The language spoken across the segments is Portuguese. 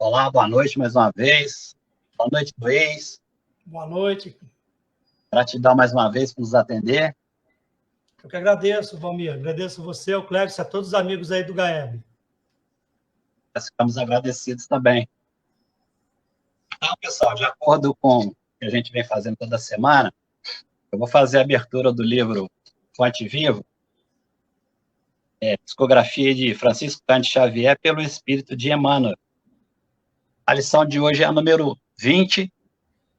Olá, boa noite mais uma vez. Boa noite, Luiz. Boa noite. Gratidão mais uma vez por nos atender. Eu que agradeço, Valmir. Agradeço você, o Cléris, a todos os amigos aí do GAEB. Nós ficamos agradecidos também. Então, pessoal, de acordo com o que a gente vem fazendo toda semana, eu vou fazer a abertura do livro Fonte Vivo, psicografia de Francisco Cândido Xavier pelo Espírito de Emmanuel. A lição de hoje é a número 20,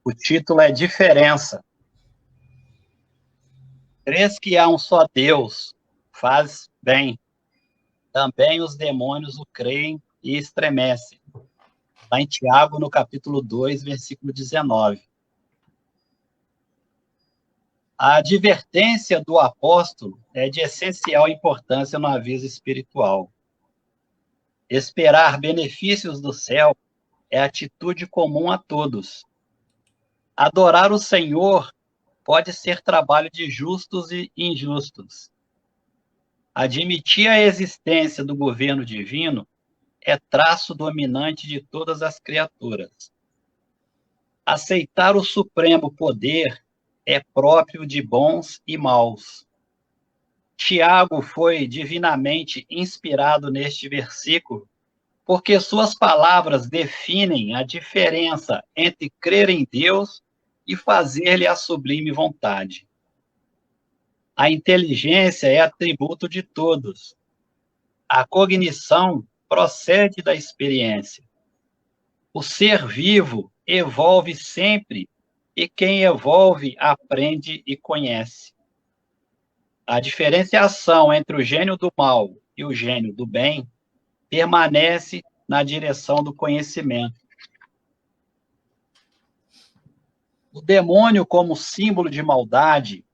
o título é Diferença. Crês que há um só Deus, faz bem. Também os demônios o creem e estremecem. Está em Tiago, no capítulo 2, versículo 19. A advertência do apóstolo é de essencial importância no aviso espiritual. Esperar benefícios do céu é atitude comum a todos. Adorar o Senhor pode ser trabalho de justos e injustos. Admitir a existência do governo divino é traço dominante de todas as criaturas. Aceitar o supremo poder é próprio de bons e maus. Tiago foi divinamente inspirado neste versículo, porque suas palavras definem a diferença entre crer em Deus e fazer-lhe a sublime vontade. A inteligência é atributo de todos. A cognição procede da experiência. O ser vivo evolve sempre, e quem evolve aprende e conhece. A diferenciação entre o gênio do mal e o gênio do bem permanece na direção do conhecimento. O demônio, como símbolo de maldade,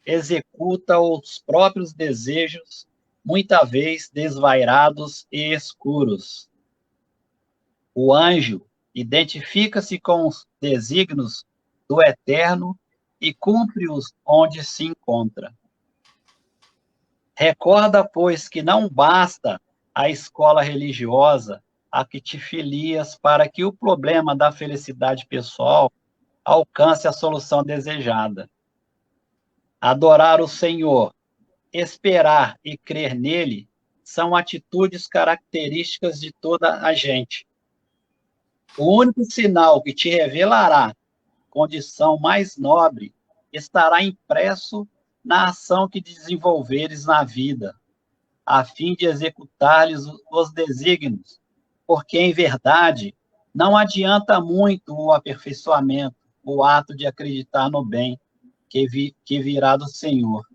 executa os próprios desejos, muitas vezes desvairados e escuros. O anjo identifica-se com os desígnios do eterno e cumpre-os onde se encontra. Recorda, pois, que não basta a escola religiosa a que te filias para que o problema da felicidade pessoal alcance a solução desejada. Adorar o Senhor, esperar e crer nele são atitudes características de toda a gente. O único sinal que te revelará condição mais nobre estará impresso na ação que desenvolveres na vida, a fim de executar-lhes os desígnios, porque, em verdade, não adianta muito o aperfeiçoamento, o ato de acreditar no bem que virá do Senhor,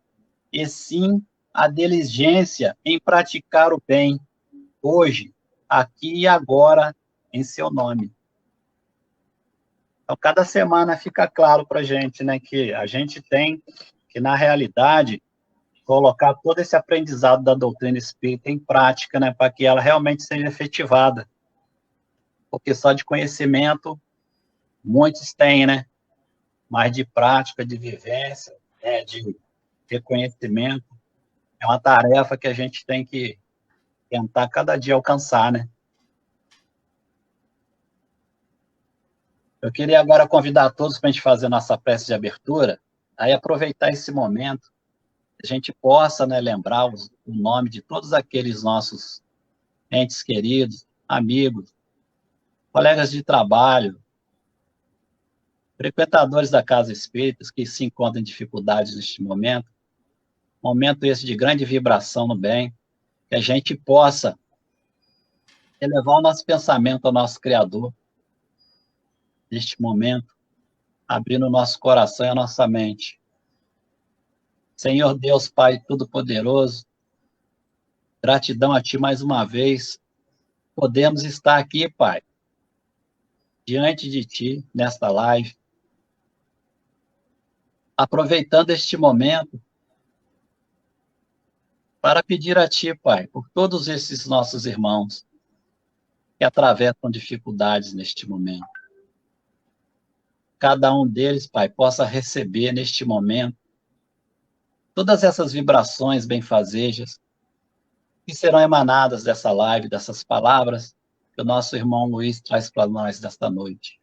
e sim a diligência em praticar o bem, hoje, aqui e agora, em seu nome. Então, cada semana fica claro para a gente, né, que a gente tem que, na realidade, colocar todo esse aprendizado da doutrina espírita em prática, né, para que ela realmente seja efetivada. Porque só de conhecimento, muitos têm, né, mas de prática, de vivência, né, de reconhecimento, é uma tarefa que a gente tem que tentar cada dia alcançar, né. Eu queria agora convidar a todos para a gente fazer nossa prece de abertura, aí aproveitar esse momento, a gente possa, né, lembrar o nome de todos aqueles nossos entes queridos, amigos, colegas de trabalho, frequentadores da Casa Espírita que se encontram em dificuldades neste momento esse de grande vibração no bem, que a gente possa elevar o nosso pensamento ao nosso Criador, neste momento, abrindo o nosso coração e a nossa mente. Senhor Deus, Pai Todo-Poderoso, gratidão a Ti mais uma vez, podemos estar aqui, Pai, diante de Ti, nesta live, aproveitando este momento para pedir a Ti, Pai, por todos esses nossos irmãos que atravessam dificuldades neste momento. Cada um deles, Pai, possa receber neste momento todas essas vibrações benfazejas que serão emanadas dessa live, dessas palavras que o nosso irmão Luiz traz para nós nesta noite.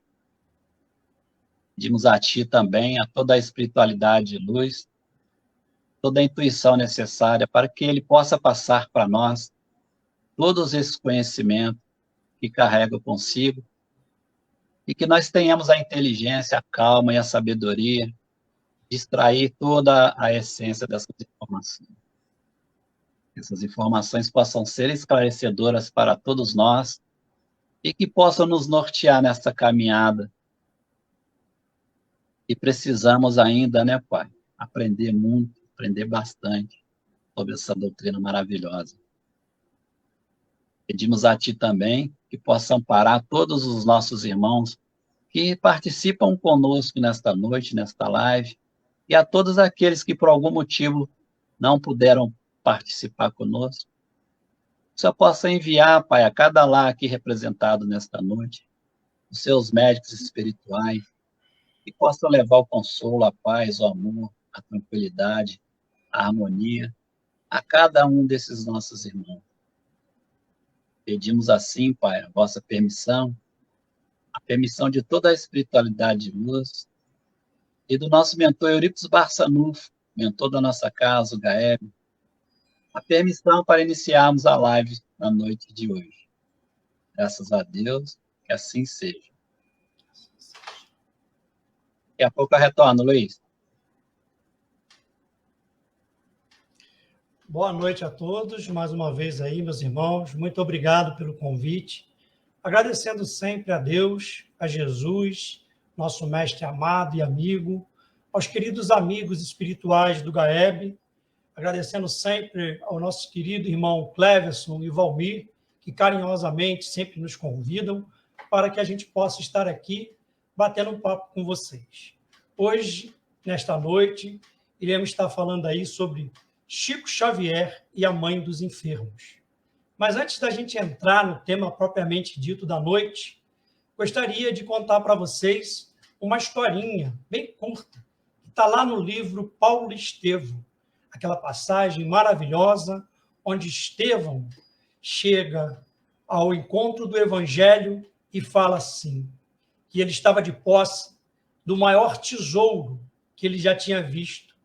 Pedimos a Ti também, a toda a espiritualidade de luz, toda a intuição necessária para que ele possa passar para nós todos esses conhecimentos que carrega consigo e que nós tenhamos a inteligência, a calma e a sabedoria de extrair toda a essência dessas informações. Que essas informações possam ser esclarecedoras para todos nós e que possam nos nortear nessa caminhada. E precisamos ainda, né, Pai, aprender muito, aprender bastante sobre essa doutrina maravilhosa. Pedimos a Ti também que possa amparar todos os nossos irmãos que participam conosco nesta noite, nesta live, e a todos aqueles que por algum motivo não puderam participar conosco. Que só possa enviar, Pai, a cada lar aqui representado nesta noite, os seus médicos espirituais, que possam levar o consolo, a paz, o amor, a tranquilidade, a harmonia a cada um desses nossos irmãos. Pedimos assim, Pai, a vossa permissão, a permissão de toda a espiritualidade de luz e do nosso mentor Eurípides Barçanufo, mentor da nossa casa, o Gaeb, a permissão para iniciarmos a live na noite de hoje. Graças a Deus, que assim seja. Daqui a pouco eu retorno, Luiz. Boa noite a todos, mais uma vez aí, meus irmãos. Muito obrigado pelo convite. Agradecendo sempre a Deus, a Jesus, nosso mestre amado e amigo, aos queridos amigos espirituais do Gaeb, agradecendo sempre ao nosso querido irmão Cleverson e Valmir, que carinhosamente sempre nos convidam para que a gente possa estar aqui batendo um papo com vocês. Hoje, nesta noite, iremos estar falando aí sobre Chico Xavier e a Mãe dos Enfermos. Mas antes da gente entrar no tema propriamente dito da noite, gostaria de contar para vocês uma historinha bem curta, que está lá no livro Paulo Estevão, aquela passagem maravilhosa onde Estevão chega ao encontro do Evangelho e fala assim, que ele estava de posse do maior tesouro que ele já tinha visto.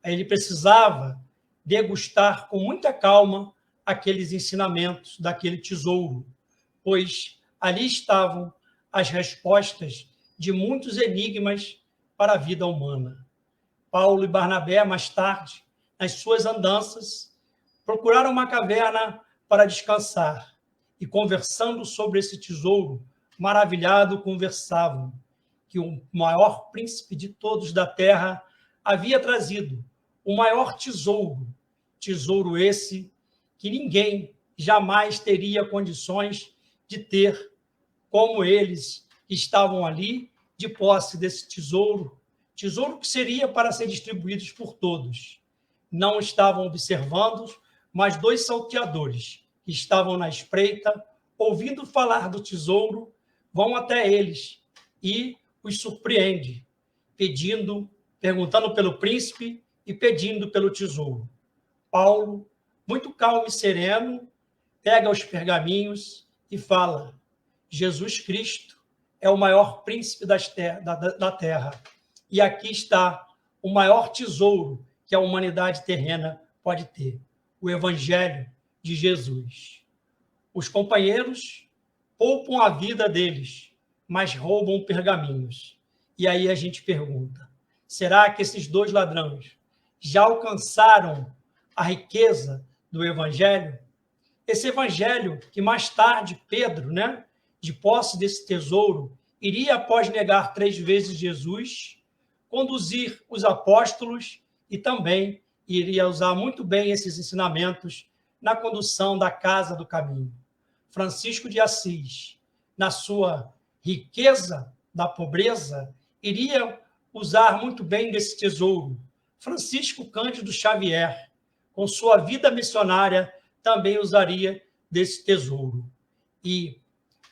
Aí ele precisava degustar com muita calma aqueles ensinamentos daquele tesouro, pois ali estavam as respostas de muitos enigmas para a vida humana. Paulo e Barnabé, mais tarde, nas suas andanças, procuraram uma caverna para descansar e, conversando sobre esse tesouro, maravilhado, conversavam que o maior príncipe de todos da terra havia trazido o maior tesouro, tesouro esse que ninguém jamais teria condições de ter, como eles estavam ali, de posse desse tesouro, tesouro que seria para ser distribuído por todos. Não estavam observando, mas dois salteadores que estavam na espreita, ouvindo falar do tesouro, vão até eles e os surpreende, perguntando pelo príncipe e pedindo pelo tesouro. Paulo, muito calmo e sereno, pega os pergaminhos e fala: Jesus Cristo é o maior príncipe da terra. E aqui está o maior tesouro que a humanidade terrena pode ter, o Evangelho de Jesus. Os companheiros poupam a vida deles, mas roubam pergaminhos. E aí a gente pergunta, será que esses dois ladrões já alcançaram a riqueza do Evangelho? Esse Evangelho que mais tarde Pedro, de posse desse tesouro, iria, após negar 3 vezes Jesus, conduzir os apóstolos e também iria usar muito bem esses ensinamentos na condução da casa do caminho. Francisco de Assis, na sua riqueza da pobreza, iria usar muito bem desse tesouro. Francisco Cândido Xavier, com sua vida missionária, também usaria desse tesouro. E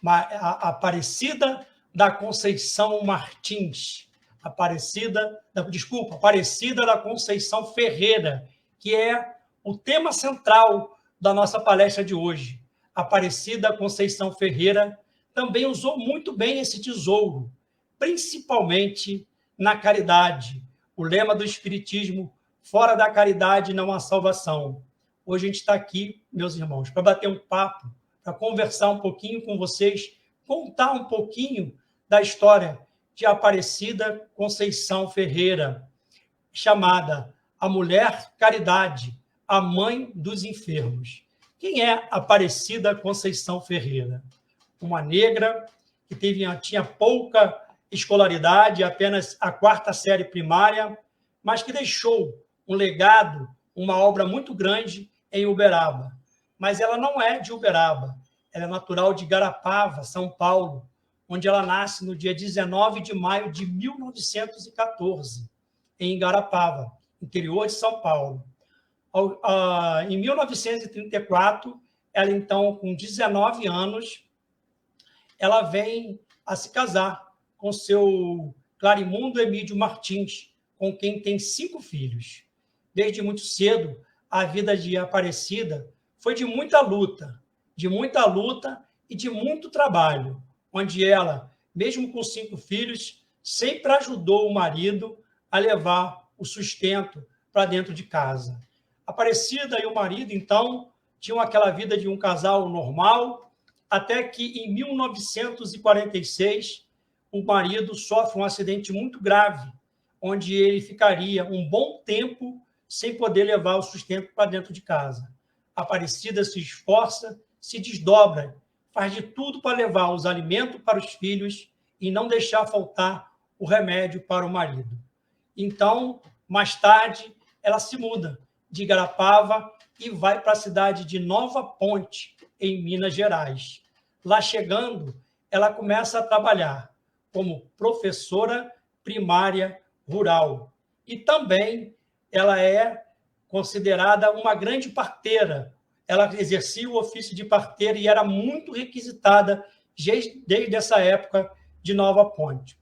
a Aparecida da Conceição Martins, Aparecida da Conceição Ferreira, que é o tema central da nossa palestra de hoje, Aparecida Conceição Ferreira também usou muito bem esse tesouro, principalmente na caridade. O lema do Espiritismo: fora da caridade não há salvação. Hoje a gente está aqui, meus irmãos, para bater um papo, para conversar um pouquinho com vocês, contar um pouquinho da história de Aparecida Conceição Ferreira, chamada a Mulher Caridade, a Mãe dos Enfermos. Quem é Aparecida Conceição Ferreira? Uma negra que tinha pouca escolaridade, apenas a 4ª série primária, mas que deixou um legado, uma obra muito grande em Uberaba. Mas ela não é de Uberaba, ela é natural de Igarapava, São Paulo, onde ela nasce no dia 19 de maio de 1914, em Igarapava, interior de São Paulo. Em 1934, ela, então, com 19 anos, ela vem a se casar com seu Clarimundo Emídio Martins, com quem tem 5 filhos. Desde muito cedo, a vida de Aparecida foi de muita luta e de muito trabalho, onde ela, mesmo com 5 filhos, sempre ajudou o marido a levar o sustento para dentro de casa. Aparecida e o marido, então, tinham aquela vida de um casal normal, até que, em 1946, o marido sofre um acidente muito grave, onde ele ficaria um bom tempo sem poder levar o sustento para dentro de casa. Aparecida se esforça, se desdobra, faz de tudo para levar os alimentos para os filhos e não deixar faltar o remédio para o marido. Então, mais tarde, ela se muda de Igarapava e vai para a cidade de Nova Ponte, em Minas Gerais. Lá chegando, ela começa a trabalhar como professora primária rural. E também ela é considerada uma grande parteira. Ela exercia o ofício de parteira e era muito requisitada desde essa época de Nova Ponte.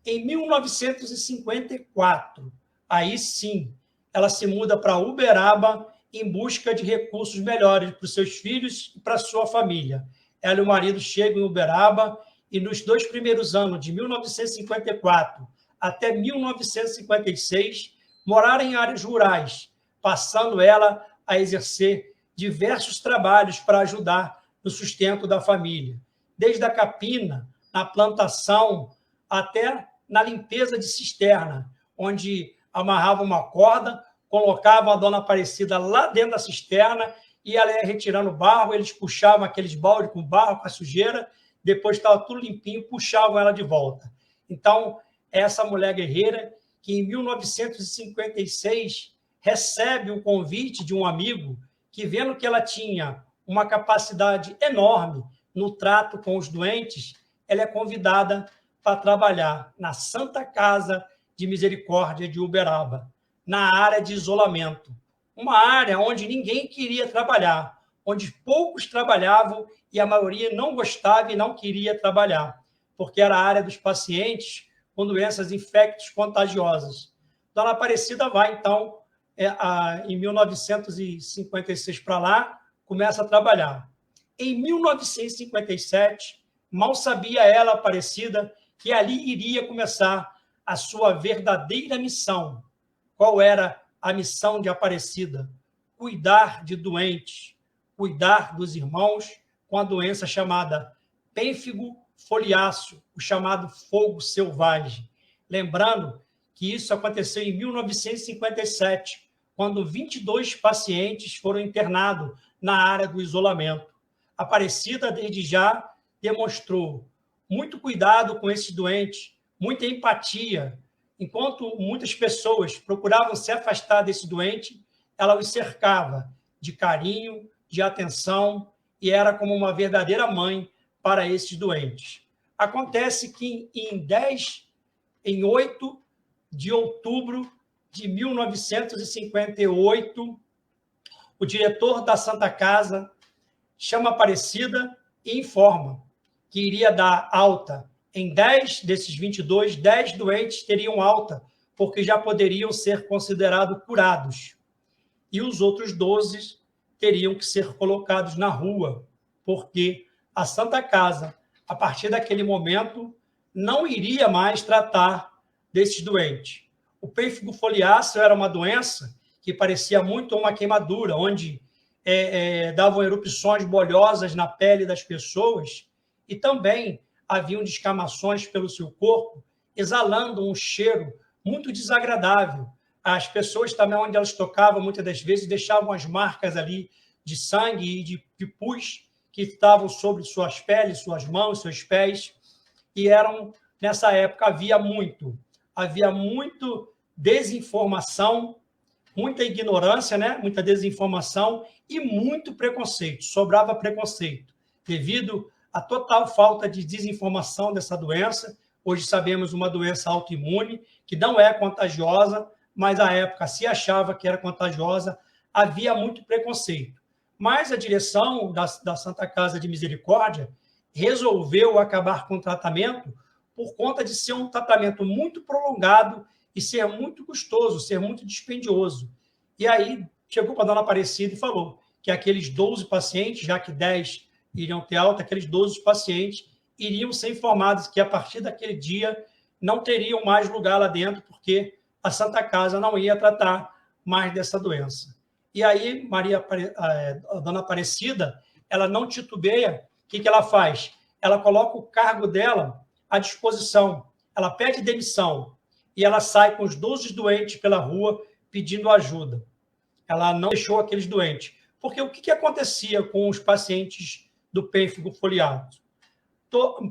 Em 1954, aí sim, ela se muda para Uberaba em busca de recursos melhores para os seus filhos e para a sua família. Ela e o marido chegam em Uberaba e, nos 2 primeiros anos, de 1954 até 1956, moraram em áreas rurais, passando ela a exercer diversos trabalhos para ajudar no sustento da família, desde a capina, na plantação, até na limpeza de cisterna, onde amarrava uma corda, colocava a dona Aparecida lá dentro da cisterna e ela ia retirando barro, eles puxavam aqueles baldes com barro, com a sujeira, depois estava tudo limpinho, puxavam ela de volta. Então, essa mulher guerreira, que em 1956 recebe o convite de um amigo que, vendo que ela tinha uma capacidade enorme no trato com os doentes, ela é convidada para trabalhar na Santa Casa de Misericórdia de Uberaba, na área de isolamento. Uma área onde ninguém queria trabalhar, onde poucos trabalhavam e a maioria não gostava e não queria trabalhar, porque era a área dos pacientes com doenças infectos contagiosas. Dona Aparecida vai, então, em 1956 para lá, começa a trabalhar. Em 1957, mal sabia ela, Aparecida, que ali iria começar a sua verdadeira missão. Qual era a missão de Aparecida? Cuidar de doentes, cuidar dos irmãos com a doença chamada pênfigo foliáceo, o chamado fogo selvagem. Lembrando que isso aconteceu em 1957, quando 22 pacientes foram internados na área do isolamento. Aparecida, desde já, demonstrou muito cuidado com esses doentes, muita empatia. Enquanto muitas pessoas procuravam se afastar desse doente, ela os cercava de carinho, de atenção, e era como uma verdadeira mãe para esses doentes. Acontece que em 8 de outubro de 1958, o diretor da Santa Casa chama Aparecida e informa que iria dar alta em 10 desses 22, 10 doentes teriam alta, porque já poderiam ser considerados curados. E os outros 12 teriam que ser colocados na rua, porque a Santa Casa, a partir daquele momento, não iria mais tratar desses doentes. O pênfigo foliáceo era uma doença que parecia muito uma queimadura, onde davam erupções bolhosas na pele das pessoas e também haviam descamações pelo seu corpo, exalando um cheiro muito desagradável. As pessoas também, onde elas tocavam, muitas das vezes, deixavam as marcas ali de sangue e de pus que estavam sobre suas peles, suas mãos, seus pés, e nessa época havia muito desinformação, muita ignorância, né? Muita desinformação e muito preconceito, sobrava preconceito, devido à total falta de desinformação dessa doença. Hoje sabemos uma doença autoimune, que não é contagiosa, mas à época se achava que era contagiosa, havia muito preconceito. Mas a direção da Santa Casa de Misericórdia resolveu acabar com o tratamento por conta de ser um tratamento muito prolongado e ser muito custoso, ser muito dispendioso. E aí chegou para a dona Aparecida e falou que aqueles 12 pacientes, já que 10 iriam ter alta, aqueles 12 pacientes iriam ser informados que a partir daquele dia não teriam mais lugar lá dentro, porque a Santa Casa não ia tratar mais dessa doença. E aí a dona Aparecida, ela não titubeia, o que ela faz? Ela coloca o cargo dela à disposição, ela pede demissão e ela sai com os 12 doentes pela rua pedindo ajuda. Ela não deixou aqueles doentes. Porque o que acontecia com os pacientes do pênfigo foliáceo?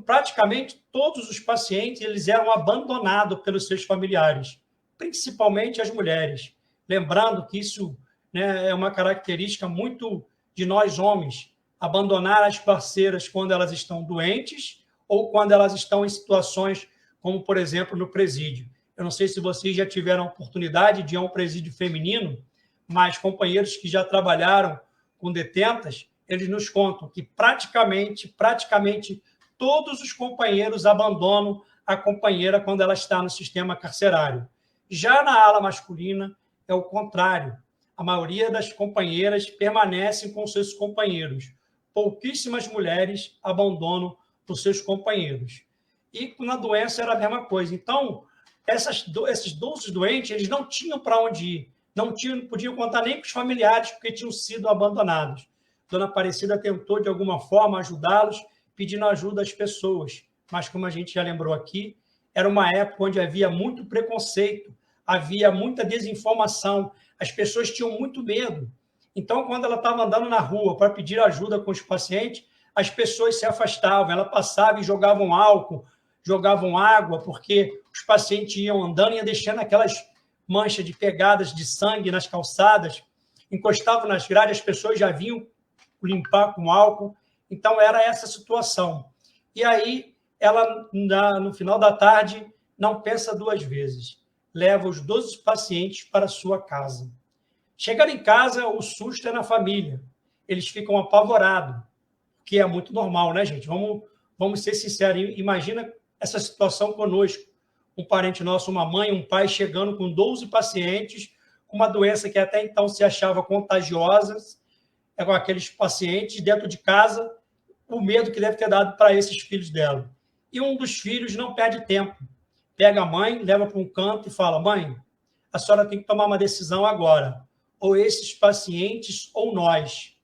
Praticamente todos os pacientes eles eram abandonados pelos seus familiares, principalmente as mulheres. Lembrando que isso, né, é uma característica muito de nós homens, abandonar as parceiras quando elas estão doentes ou quando elas estão em situações como, por exemplo, no presídio. Eu não sei se vocês já tiveram a oportunidade de ir a um presídio feminino, mas companheiros que já trabalharam com detentas, eles nos contam que praticamente todos os companheiros abandonam a companheira quando ela está no sistema carcerário. Já na ala masculina, é o contrário. A maioria das companheiras permanecem com seus companheiros. Pouquíssimas mulheres abandonam os seus companheiros. E na doença era a mesma coisa. Então, esses 12 doentes, eles não tinham para onde ir. Não podiam contar nem com os familiares, porque tinham sido abandonados. Dona Aparecida tentou, de alguma forma, ajudá-los, pedindo ajuda às pessoas. Mas, como a gente já lembrou aqui, era uma época onde havia muito preconceito, havia muita desinformação, as pessoas tinham muito medo. Então, quando ela estava andando na rua para pedir ajuda com os pacientes, as pessoas se afastavam, ela passava e jogavam álcool, jogavam água, porque os pacientes iam andando e iam deixando aquelas manchas de pegadas de sangue nas calçadas, encostavam nas grades, as pessoas já vinham limpar com álcool. Então, era essa situação. E aí, ela, no final da tarde, não pensa duas vezes. Leva os 12 pacientes para a sua casa. Chegando em casa, o susto é na família. Eles ficam apavorados, que é muito normal, né, gente? Vamos ser sinceros. Imagina essa situação conosco. Um parente nosso, uma mãe, um pai, chegando com 12 pacientes, com uma doença que até então se achava contagiosa, com aqueles pacientes dentro de casa, o medo que deve ter dado para esses filhos dela. E um dos filhos não perde tempo. Pega a mãe, leva para um canto e fala: mãe, a senhora tem que tomar uma decisão agora. Ou esses pacientes ou nós.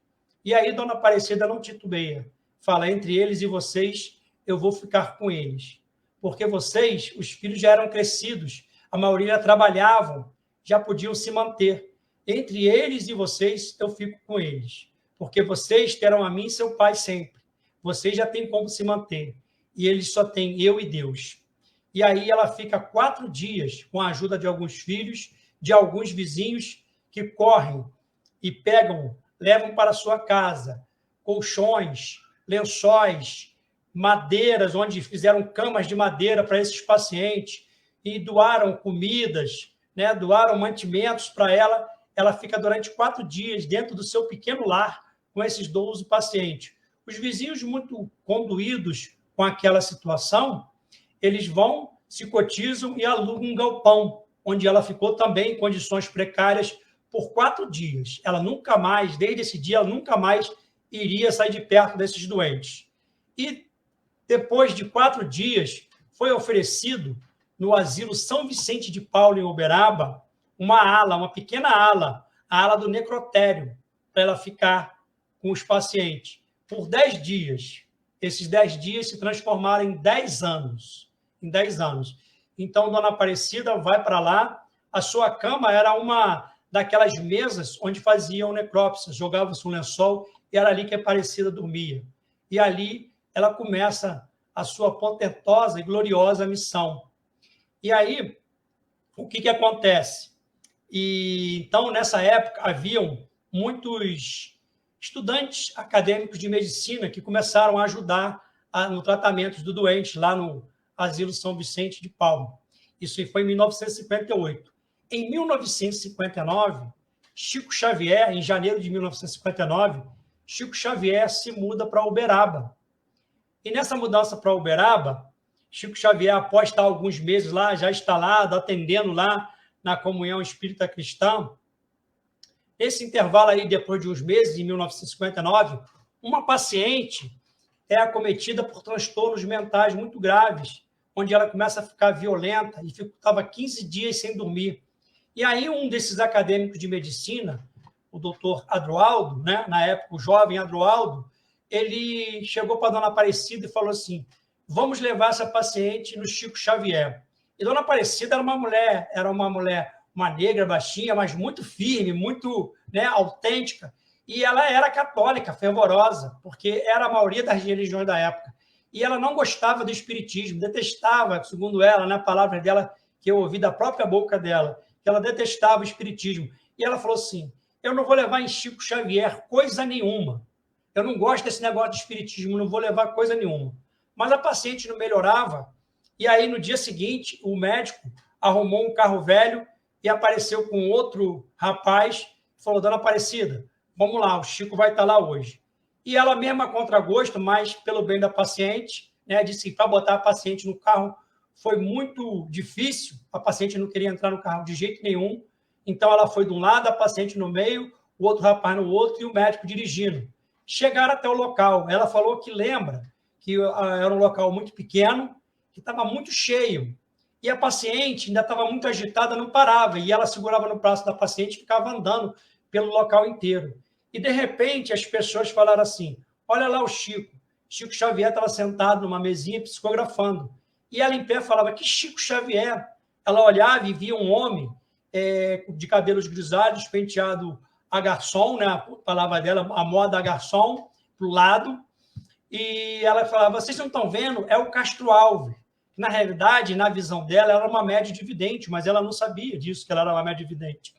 E aí, dona Aparecida não titubeia. Fala: entre eles e vocês, eu vou ficar com eles. Porque vocês, os filhos já eram crescidos, a maioria trabalhavam, já podiam se manter. Entre eles e vocês, eu fico com eles. Porque vocês terão a mim e seu pai sempre. Vocês já têm como se manter. E eles só têm eu e Deus. E aí ela fica 4 dias com a ajuda de alguns filhos, de alguns vizinhos que correm e levam para sua casa colchões, lençóis, madeiras, onde fizeram camas de madeira para esses pacientes e doaram comidas, né, doaram mantimentos para ela. Ela fica durante 4 dias dentro do seu pequeno lar com esses 12 pacientes. Os vizinhos, muito conduídos com aquela situação, eles vão, se cotizam e alugam um galpão, onde ela ficou também em condições precárias por 4 dias. Ela nunca mais, desde esse dia, ela nunca mais iria sair de perto desses doentes. E depois de 4 dias, foi oferecido no asilo São Vicente de Paulo, em Uberaba, uma pequena ala, a ala do necrotério, para ela ficar com os pacientes por 10 dias. Esses 10 dias se transformaram em 10 anos. Em 10 anos. Então, Dona Aparecida vai para lá. A sua cama era uma daquelas mesas onde faziam necrópsias, jogava-se um lençol e era ali que a Aparecida dormia. E ali ela começa a sua portentosa e gloriosa missão. E aí, o que acontece? Então, nessa época, haviam muitos estudantes acadêmicos de medicina que começaram a ajudar no tratamento do doente lá no Asilo São Vicente de Paulo. Isso foi em 1958. Em 1959, Chico Xavier, em janeiro de 1959, Chico Xavier se muda para Uberaba. E nessa mudança para Uberaba, Chico Xavier, após estar alguns meses lá, já instalado, atendendo lá na Comunhão Espírita Cristã, nesse intervalo aí, depois de uns meses, em 1959, uma paciente é acometida por transtornos mentais muito graves, onde ela começa a ficar violenta e ficava 15 dias sem dormir. E aí um desses acadêmicos de medicina, o doutor Adroaldo, né, na época o jovem Adroaldo, ele chegou para a Dona Aparecida e falou assim: vamos levar essa paciente no Chico Xavier. E Dona Aparecida era uma negra baixinha, mas muito firme, muito, né, autêntica. E ela era católica, fervorosa, porque era a maioria das religiões da época. E ela não gostava do espiritismo, detestava, segundo ela, na palavra dela, que eu ouvi da própria boca dela, que ela detestava o espiritismo. E ela falou assim: eu não vou levar em Chico Xavier coisa nenhuma. Eu não gosto desse negócio de espiritismo, não vou levar coisa nenhuma. Mas a paciente não melhorava, e aí, no dia seguinte, o médico arrumou um carro velho e apareceu com outro rapaz, falou: Dona Aparecida, vamos lá, o Chico vai estar lá hoje. E ela mesma, a contragosto, mas pelo bem da paciente, né, disse que para botar a paciente no carro foi muito difícil, a paciente não queria entrar no carro de jeito nenhum, então ela foi de um lado, a paciente no meio, o outro rapaz no outro e o médico dirigindo. Chegaram até o local, ela falou que lembra que era um local muito pequeno, que estava muito cheio, e a paciente ainda estava muito agitada, não parava, e ela segurava no braço da paciente e ficava andando pelo local inteiro. E, de repente, as pessoas falaram assim: olha lá o Chico. Chico Xavier estava sentado numa mesinha psicografando. E ela em pé falava: que Chico Xavier? Ela olhava e via um homem de cabelos grisalhos, penteado a garçom, né, a palavra dela, a moda a garçom, para o lado. E ela falava: vocês não estão vendo? É o Castro Alves. Na realidade, na visão dela, ela era uma média vidente, mas ela não sabia disso, que ela era uma média vidente.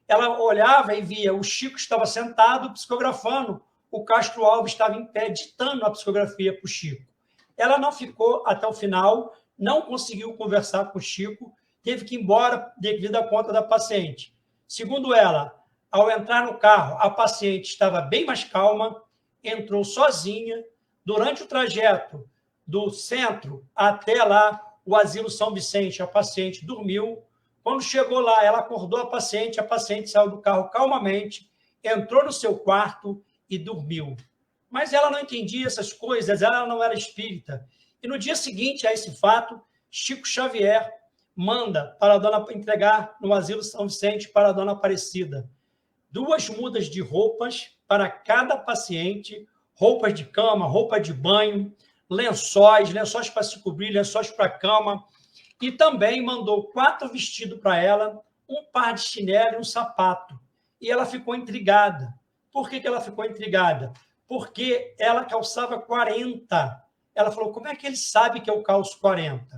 Ela olhava e via: o Chico estava sentado psicografando, o Castro Alves estava em pé ditando a psicografia para o Chico. Ela não ficou até o final, não conseguiu conversar com o Chico, teve que ir embora devido à conta da paciente. Segundo ela, ao entrar no carro, a paciente estava bem mais calma, entrou sozinha. Durante o trajeto do centro até lá, o Asilo São Vicente, a paciente dormiu. Quando chegou lá, ela acordou a paciente saiu do carro calmamente, entrou no seu quarto e dormiu. Mas ela não entendia essas coisas, ela não era espírita. E no dia seguinte a esse fato, Chico Xavier manda para a dona entregar no Asilo São Vicente para a Dona Aparecida 2 mudas de roupas para cada paciente, roupas de cama, roupa de banho, lençóis para se cobrir, lençóis para a cama, e também mandou 4 vestidos para ela, um par de chinelo e um sapato. E ela ficou intrigada. Por que ela ficou intrigada? Porque ela calçava 40. Ela falou: como é que ele sabe que eu calço 40?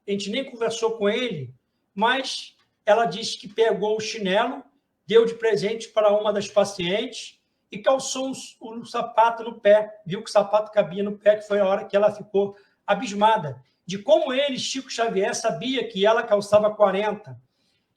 A gente nem conversou com ele, mas ela disse que pegou o chinelo, deu de presente para uma das pacientes e calçou um sapato no pé. Viu que o sapato cabia no pé, que foi a hora que ela ficou abismada de como ele, Chico Xavier, sabia que ela calçava 40.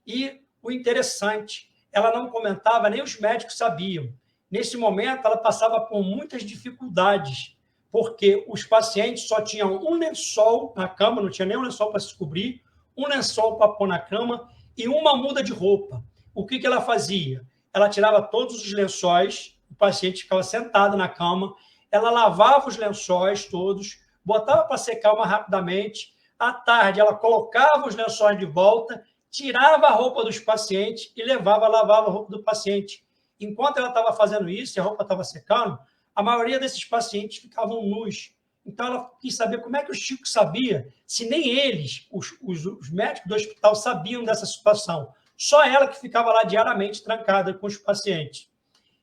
E o interessante, ela não comentava, nem os médicos sabiam. Nesse momento, ela passava por muitas dificuldades, porque os pacientes só tinham um lençol na cama, não tinha nem um lençol para se cobrir, um lençol para pôr na cama e uma muda de roupa. O que ela fazia? Ela tirava todos os lençóis o paciente ficava sentado na cama, ela lavava os lençóis todos, botava para secar mais rapidamente, à tarde ela colocava os lençóis de volta, tirava a roupa dos pacientes e lavava a roupa do paciente. Enquanto ela estava fazendo isso e a roupa estava secando, a maioria desses pacientes ficavam nus. Então, ela quis saber como é que o Chico sabia, se nem eles, os médicos do hospital, sabiam dessa situação. Só ela que ficava lá diariamente trancada com os pacientes.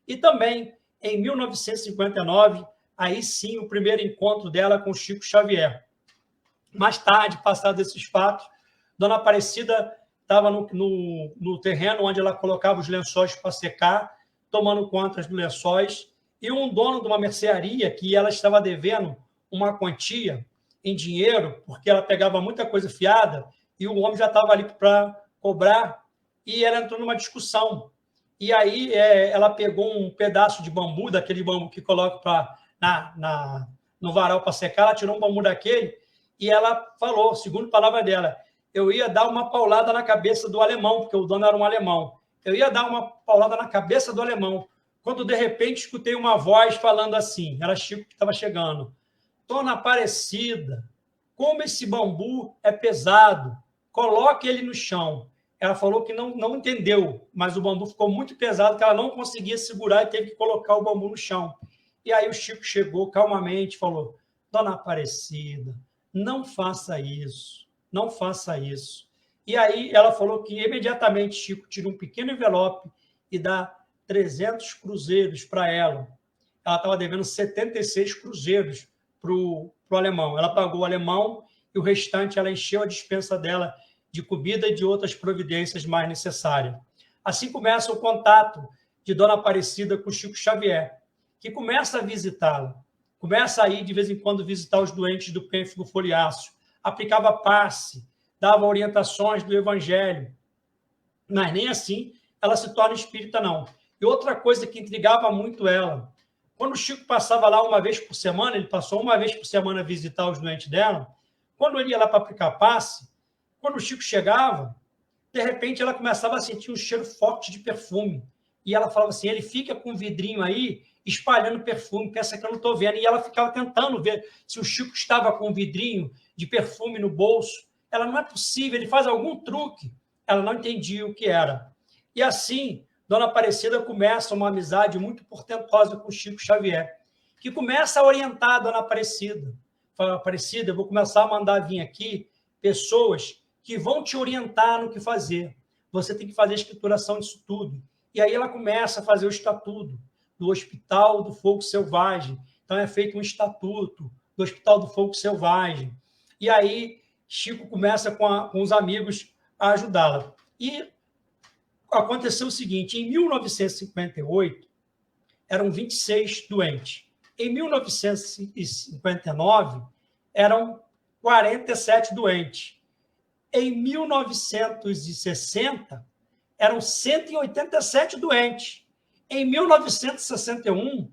E também, em 1959, aí sim, o primeiro encontro dela com o Chico Xavier. Mais tarde, passados esses fatos, Dona Aparecida estava no terreno onde ela colocava os lençóis para secar, tomando conta dos lençóis, e um dono de uma mercearia que ela estava devendo uma quantia em dinheiro, porque ela pegava muita coisa fiada, e o homem já estava ali para cobrar, e ela entrou numa discussão. E aí ela pegou um pedaço de bambu, daquele bambu que coloca no varal para secar, ela tirou um bambu daquele, e ela falou, segundo a palavra dela, eu ia dar uma paulada na cabeça do alemão, porque o dono era um alemão. Eu ia dar uma paulada na cabeça do alemão, quando de repente escutei uma voz falando assim, era Chico que estava chegando, Dona Aparecida, como esse bambu é pesado, coloque ele no chão. Ela falou que não entendeu, mas o bambu ficou muito pesado, que ela não conseguia segurar e teve que colocar o bambu no chão. E aí o Chico chegou calmamente e falou, Dona Aparecida, não faça isso, não faça isso. E aí ela falou que imediatamente Chico tira um pequeno envelope e dá 300 cruzeiros para ela. Ela estava devendo 76 cruzeiros para o alemão. Ela pagou o alemão e o restante ela encheu a despensa dela de comida e de outras providências mais necessárias. Assim começa o contato de Dona Aparecida com Chico Xavier, que começa a visitá-la, começa a ir de vez em quando visitar os doentes do pênfigo foliáceo, aplicava passe, dava orientações do evangelho, mas nem assim ela se torna espírita, não. E outra coisa que intrigava muito ela, quando o Chico passava lá uma vez por semana, ele passou uma vez por semana a visitar os doentes dela, quando ele ia lá para aplicar passe, quando o Chico chegava, de repente ela começava a sentir um cheiro forte de perfume. E ela falava assim, ele fica com um vidrinho aí, espalhando perfume, pensa que eu não estou vendo. E ela ficava tentando ver se o Chico estava com um vidrinho de perfume no bolso. Ela, não é possível, ele faz algum truque. Ela não entendia o que era. E assim, Dona Aparecida começa uma amizade muito portentosa com o Chico Xavier, que começa a orientar a Dona Aparecida. Fala, Aparecida, eu vou começar a mandar vir aqui pessoas que vão te orientar no que fazer. Você tem que fazer a escrituração disso tudo. E aí ela começa a fazer o estatuto do Hospital do Fogo Selvagem. Então é feito um estatuto do Hospital do Fogo Selvagem. E aí Chico começa com os amigos a ajudá-la. E aconteceu o seguinte, em 1958, eram 26 doentes. Em 1959, eram 47 doentes. Em 1960, eram 187 doentes. Em 1961,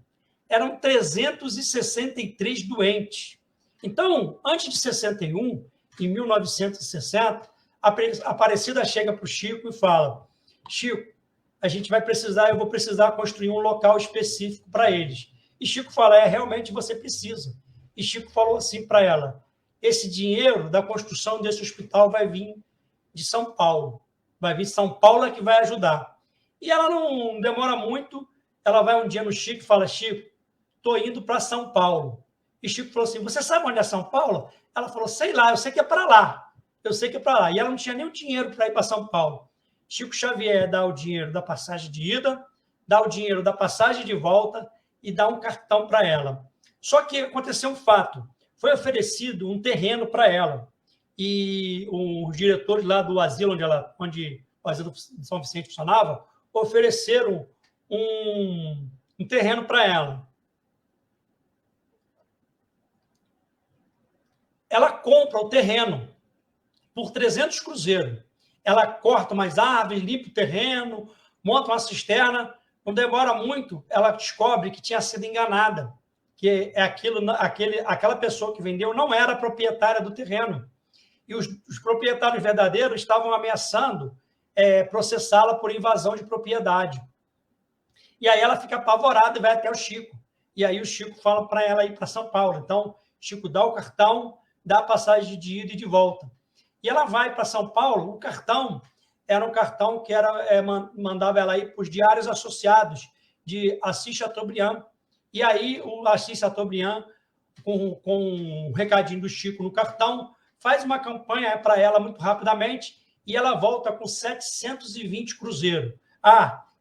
eram 363 doentes. Então, antes de 61, em 1960, a Aparecida chega para o Chico e fala, Chico, a gente vai precisar, eu vou precisar construir um local específico para eles. E Chico fala, realmente você precisa. E Chico falou assim para ela, esse dinheiro da construção desse hospital vai vir de São Paulo. Vai vir São Paulo é que vai ajudar. E ela não demora muito, ela vai um dia no Chico e fala, Chico, estou indo para São Paulo. E Chico falou assim, você sabe onde é São Paulo? Ela falou, sei lá, eu sei que é para lá. Eu sei que é para lá. E ela não tinha nem o dinheiro para ir para São Paulo. Chico Xavier dá o dinheiro da passagem de ida, dá o dinheiro da passagem de volta e dá um cartão para ela. Só que aconteceu um fato. Foi oferecido um terreno para ela. E os diretores lá do asilo, onde o asilo de São Vicente funcionava, ofereceram um terreno para ela. Ela compra o terreno por 300 cruzeiros. Ela corta umas árvores, limpa o terreno, monta uma cisterna. Não demora muito, ela descobre que tinha sido enganada, que aquela pessoa que vendeu não era proprietária do terreno. E os proprietários verdadeiros estavam ameaçando processá-la por invasão de propriedade. E aí ela fica apavorada e vai até o Chico. E aí o Chico fala para ela ir para São Paulo. Então, Chico dá o cartão, dá a passagem de ida e de volta. E ela vai para São Paulo. O cartão era um cartão que mandava ela ir para os diários associados de Assis Chateaubriand. E aí o Assis Chateaubriand, com um recadinho do Chico no cartão, faz uma campanha para ela muito rapidamente e ela volta com 720 cruzeiros.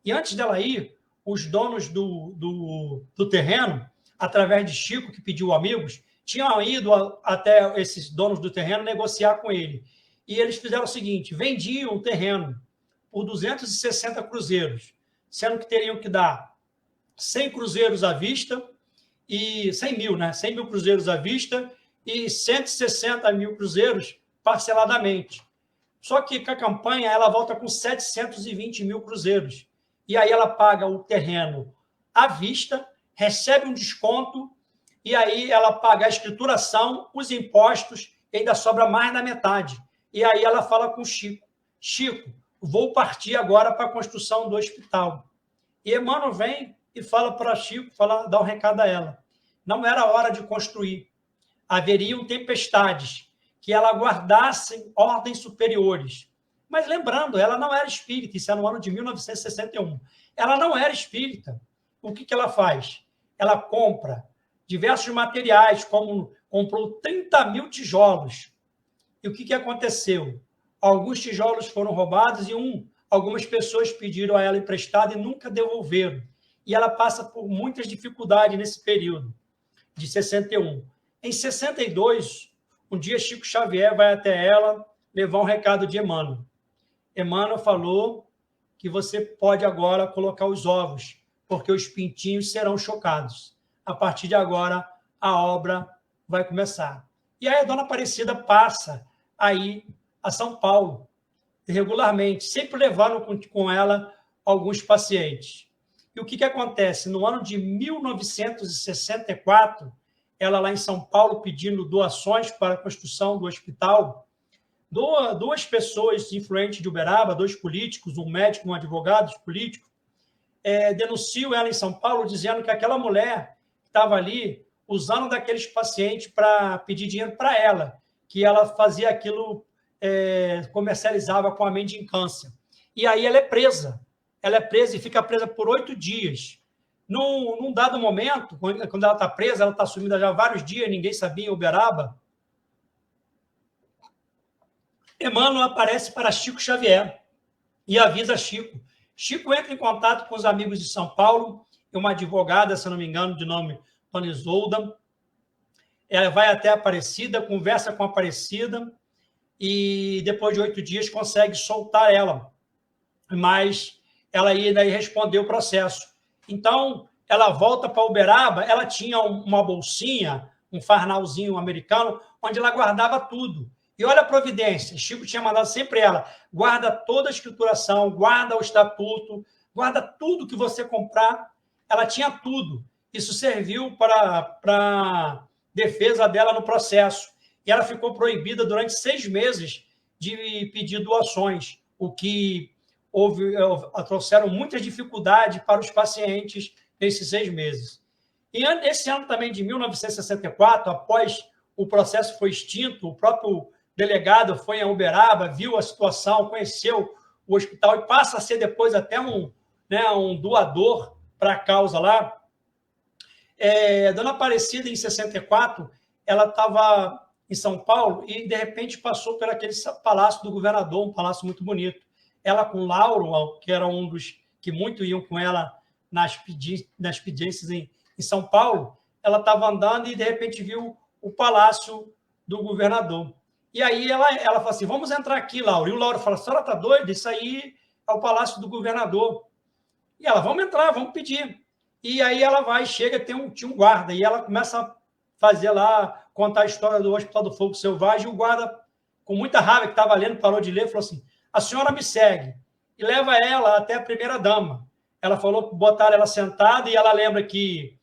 E antes dela ir, os donos do terreno, através de Chico, que pediu amigos, tinham ido até esses donos do terreno negociar com ele. E eles fizeram o seguinte, vendiam o terreno por 260 cruzeiros, sendo que teriam que dar 100 cruzeiros à vista, e 100 mil, né? 100 mil cruzeiros à vista e 160 mil cruzeiros parceladamente. Só que com a campanha ela volta com 720 mil cruzeiros. E aí ela paga o terreno à vista, recebe um desconto, e aí ela paga a escrituração, os impostos, e ainda sobra mais da metade. E aí ela fala com o Chico, Chico, vou partir agora para a construção do hospital. E Emmanuel vem e fala para Chico, dá um recado a ela. Não era hora de construir. Haveriam tempestades, que ela guardasse ordens superiores. Mas lembrando, ela não era espírita, isso é no ano de 1961. Ela não era espírita. O que ela faz? Ela compra diversos materiais, como comprou 30 mil tijolos. E o que aconteceu? Alguns tijolos foram roubados e algumas pessoas pediram a ela emprestado e nunca devolveram. E ela passa por muitas dificuldades nesse período, de 61. Em 62, um dia Chico Xavier vai até ela levar um recado de Emmanuel. Emmanuel falou que você pode agora colocar os ovos, porque os pintinhos serão chocados. A partir de agora, a obra vai começar. E aí a dona Aparecida passa aí a São Paulo, regularmente, sempre levando com ela alguns pacientes. E o que acontece? No ano de 1964, ela lá em São Paulo pedindo doações para a construção do hospital, duas pessoas influentes de Uberaba, dois políticos, um médico e um advogado político, denunciam ela em São Paulo dizendo que aquela mulher estava ali usando daqueles pacientes para pedir dinheiro para ela, que ela fazia aquilo, comercializava com a mendicância. E aí ela é presa e fica presa por 8 dias. Num dado momento, quando ela está presa, ela está sumida já há vários dias, ninguém sabia em Uberaba, Emmanuel aparece para Chico Xavier e avisa Chico. Chico entra em contato com os amigos de São Paulo, e uma advogada, se não me engano, de nome Dona Isolda. Ela vai até Aparecida, conversa com a Aparecida, e depois de 8 dias consegue soltar ela. Mas ela ainda respondeu o processo. Então, ela volta para Uberaba, ela tinha uma bolsinha, um farnalzinho americano, onde ela guardava tudo. E olha a providência, Chico tinha mandado sempre ela, guarda toda a escrituração, guarda o estatuto, guarda tudo que você comprar, ela tinha tudo. Isso serviu para a defesa dela no processo. E ela ficou proibida durante 6 meses de pedir doações, o que trouxeram muitas dificuldades para os pacientes nesses 6 meses. E esse ano também, de 1964, após o processo foi extinto, o próprio delegado foi a Uberaba, viu a situação, conheceu o hospital e passa a ser depois até um doador para a causa lá. Dona Aparecida, em 64, ela estava em São Paulo e, de repente, passou por aquele palácio do governador, um palácio muito bonito. Ela com Lauro, que era um dos que muito iam com ela nas pedências em São Paulo, ela estava andando e, de repente, viu o palácio do governador. E aí ela falou assim, vamos entrar aqui, Lauro. E o Lauro fala, a senhora está doida? Isso aí é o palácio do governador. E ela, vamos entrar, vamos pedir. E aí ela vai, chega, tinha um guarda, e ela começa a fazer lá, contar a história do Hospital do Fogo Selvagem, e o guarda, com muita raiva, que estava lendo, parou de ler, falou assim, a senhora me segue. E leva ela até a primeira-dama. Ela falou que botaram ela sentada, e ela lembra que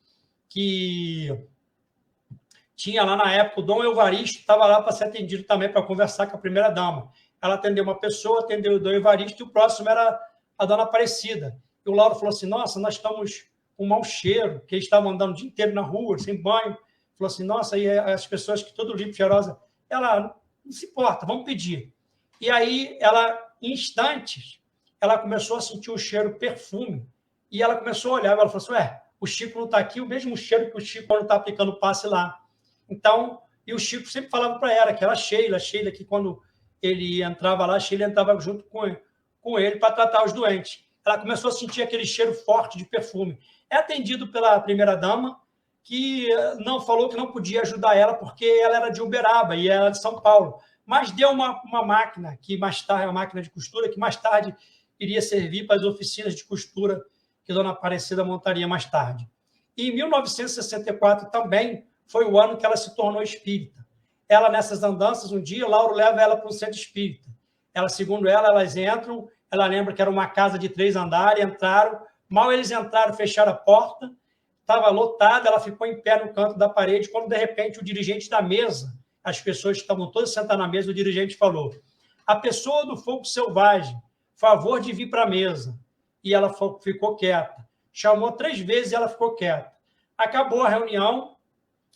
tinha lá na época o Dom Evaristo, estava lá para ser atendido também, para conversar com a primeira-dama. Ela atendeu uma pessoa, atendeu o Dom Evaristo, e o próximo era a Dona Aparecida. E o Lauro falou assim, nossa, nós estamos com um mau cheiro, que eles estavam andando o dia inteiro na rua, sem banho. Falou assim, nossa, e as pessoas que todo limpo, cheirosa, ela não se importa, vamos pedir. E aí, ela, em instantes, ela começou a sentir o cheiro perfume, e ela começou a olhar, ela falou assim, o Chico não está aqui, o mesmo cheiro que o Chico quando está aplicando o passe lá. Então, e o Chico sempre falava para ela, que era Sheila, que quando ele entrava lá, a Sheila entrava junto com ele para tratar os doentes. Ela começou a sentir aquele cheiro forte de perfume. É atendido pela primeira-dama, que não falou que não podia ajudar ela, porque ela era de Uberaba e ela era de São Paulo. Mas deu uma máquina, que mais tarde, uma máquina de costura, que mais tarde iria servir para as oficinas de costura que Dona Aparecida montaria mais tarde. E em 1964 também foi o ano que ela se tornou espírita. Ela, nessas andanças, um dia, Lauro leva ela para um centro espírita. Ela, segundo ela, elas entram, ela lembra que era uma casa de 3 andares, entraram, mal eles entraram, fecharam a porta, estava lotada, ela ficou em pé no canto da parede, quando, de repente, o dirigente da mesa, as pessoas que estavam todas sentadas na mesa, o dirigente falou, a pessoa do fogo selvagem, favor de vir para a mesa. E ela ficou quieta. Chamou 3 vezes e ela ficou quieta. Acabou a reunião,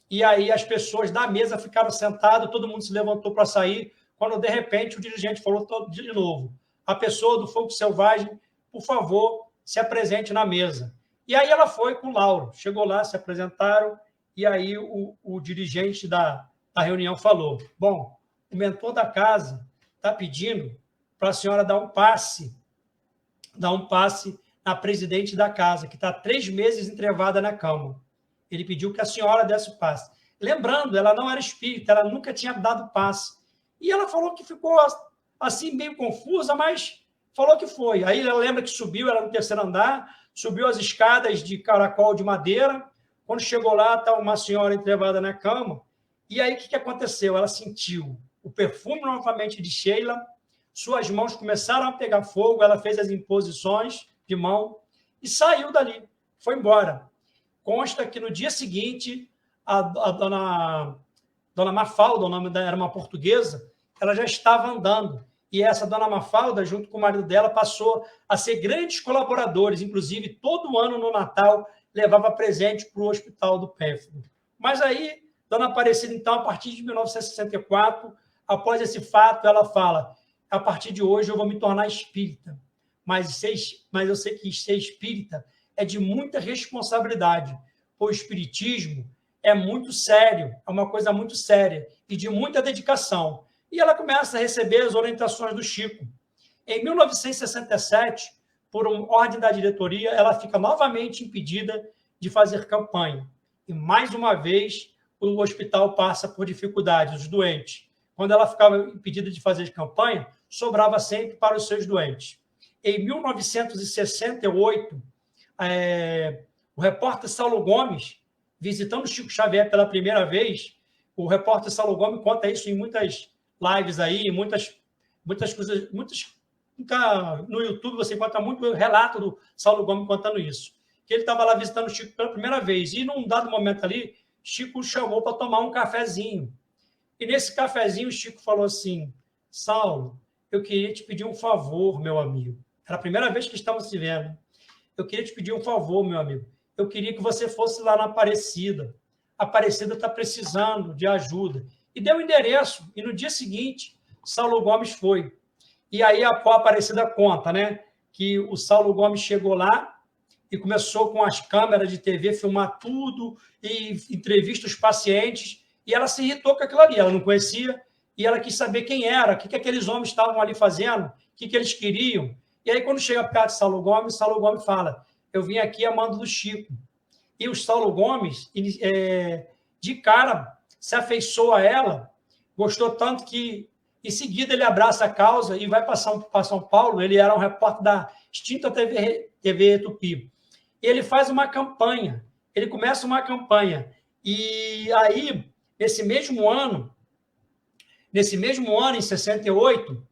e aí as pessoas da mesa ficaram sentadas, todo mundo se levantou para sair, quando, de repente, o dirigente falou de novo, a pessoa do fogo selvagem, por favor, se apresente na mesa. E aí ela foi com o Lauro, chegou lá, se apresentaram, e aí o dirigente da reunião falou, bom, o mentor da casa está pedindo para a senhora dar um passe na presidente da casa, que está 3 meses entrevada na cama. Ele pediu que a senhora desse o passe. Lembrando, ela não era espírita, ela nunca tinha dado passe. E ela falou que ficou assim, meio confusa, mas falou que foi. Aí ela lembra que subiu, era no 3º andar, subiu as escadas de caracol de madeira. Quando chegou lá, estava uma senhora entrevada na cama. E aí, o que aconteceu? Ela sentiu o perfume novamente de Sheila, suas mãos começaram a pegar fogo, ela fez as imposições de mão e saiu dali, foi embora. Consta que no dia seguinte, a dona Mafalda, o nome dela era uma portuguesa, ela já estava andando. E essa dona Mafalda, junto com o marido dela, passou a ser grandes colaboradores, inclusive todo ano no Natal levava presente para o Hospital do Pérfido. Mas aí, dona Aparecida, então, a partir de 1964, após esse fato, ela fala, a partir de hoje eu vou me tornar espírita, mas eu sei que ser espírita é de muita responsabilidade. O espiritismo é muito sério, é uma coisa muito séria e de muita dedicação. E ela começa a receber as orientações do Chico. Em 1967, por uma ordem da diretoria, ela fica novamente impedida de fazer campanha. E, mais uma vez, o hospital passa por dificuldades, os doentes. Quando ela ficava impedida de fazer campanha, sobrava sempre para os seus doentes. Em 1968, o repórter Saulo Gomes, visitando Chico Xavier pela primeira vez, o repórter Saulo Gomes conta isso em muitas lives aí, muitas coisas, no YouTube você encontra muito relato do Saulo Gomes contando isso, que ele estava lá visitando o Chico pela primeira vez, e num dado momento ali, Chico chamou para tomar um cafezinho. E nesse cafezinho, o Chico falou assim, Saulo, eu queria te pedir um favor, meu amigo. Era a primeira vez que estamos se vendo. Eu queria te pedir um favor, meu amigo. Eu queria que você fosse lá na Aparecida. A Aparecida está precisando de ajuda. E deu o endereço. E no dia seguinte, Saulo Gomes foi. E aí a Aparecida conta, né? Que o Saulo Gomes chegou lá e começou com as câmeras de TV, filmar tudo, e entrevista os pacientes, e ela se irritou com aquilo ali. Ela não conhecia, e ela quis saber quem era, o que aqueles homens estavam ali fazendo, o que eles queriam. E aí, quando chega perto de Saulo Gomes fala, eu vim aqui a mando do Chico. E o Saulo Gomes, de cara, se afeiçoou a ela, gostou tanto que, em seguida, ele abraça a causa e vai para São Paulo. Ele era um repórter da extinta TV Tupi. Ele faz uma campanha, ele começa uma campanha. E aí, nesse mesmo ano, em 68,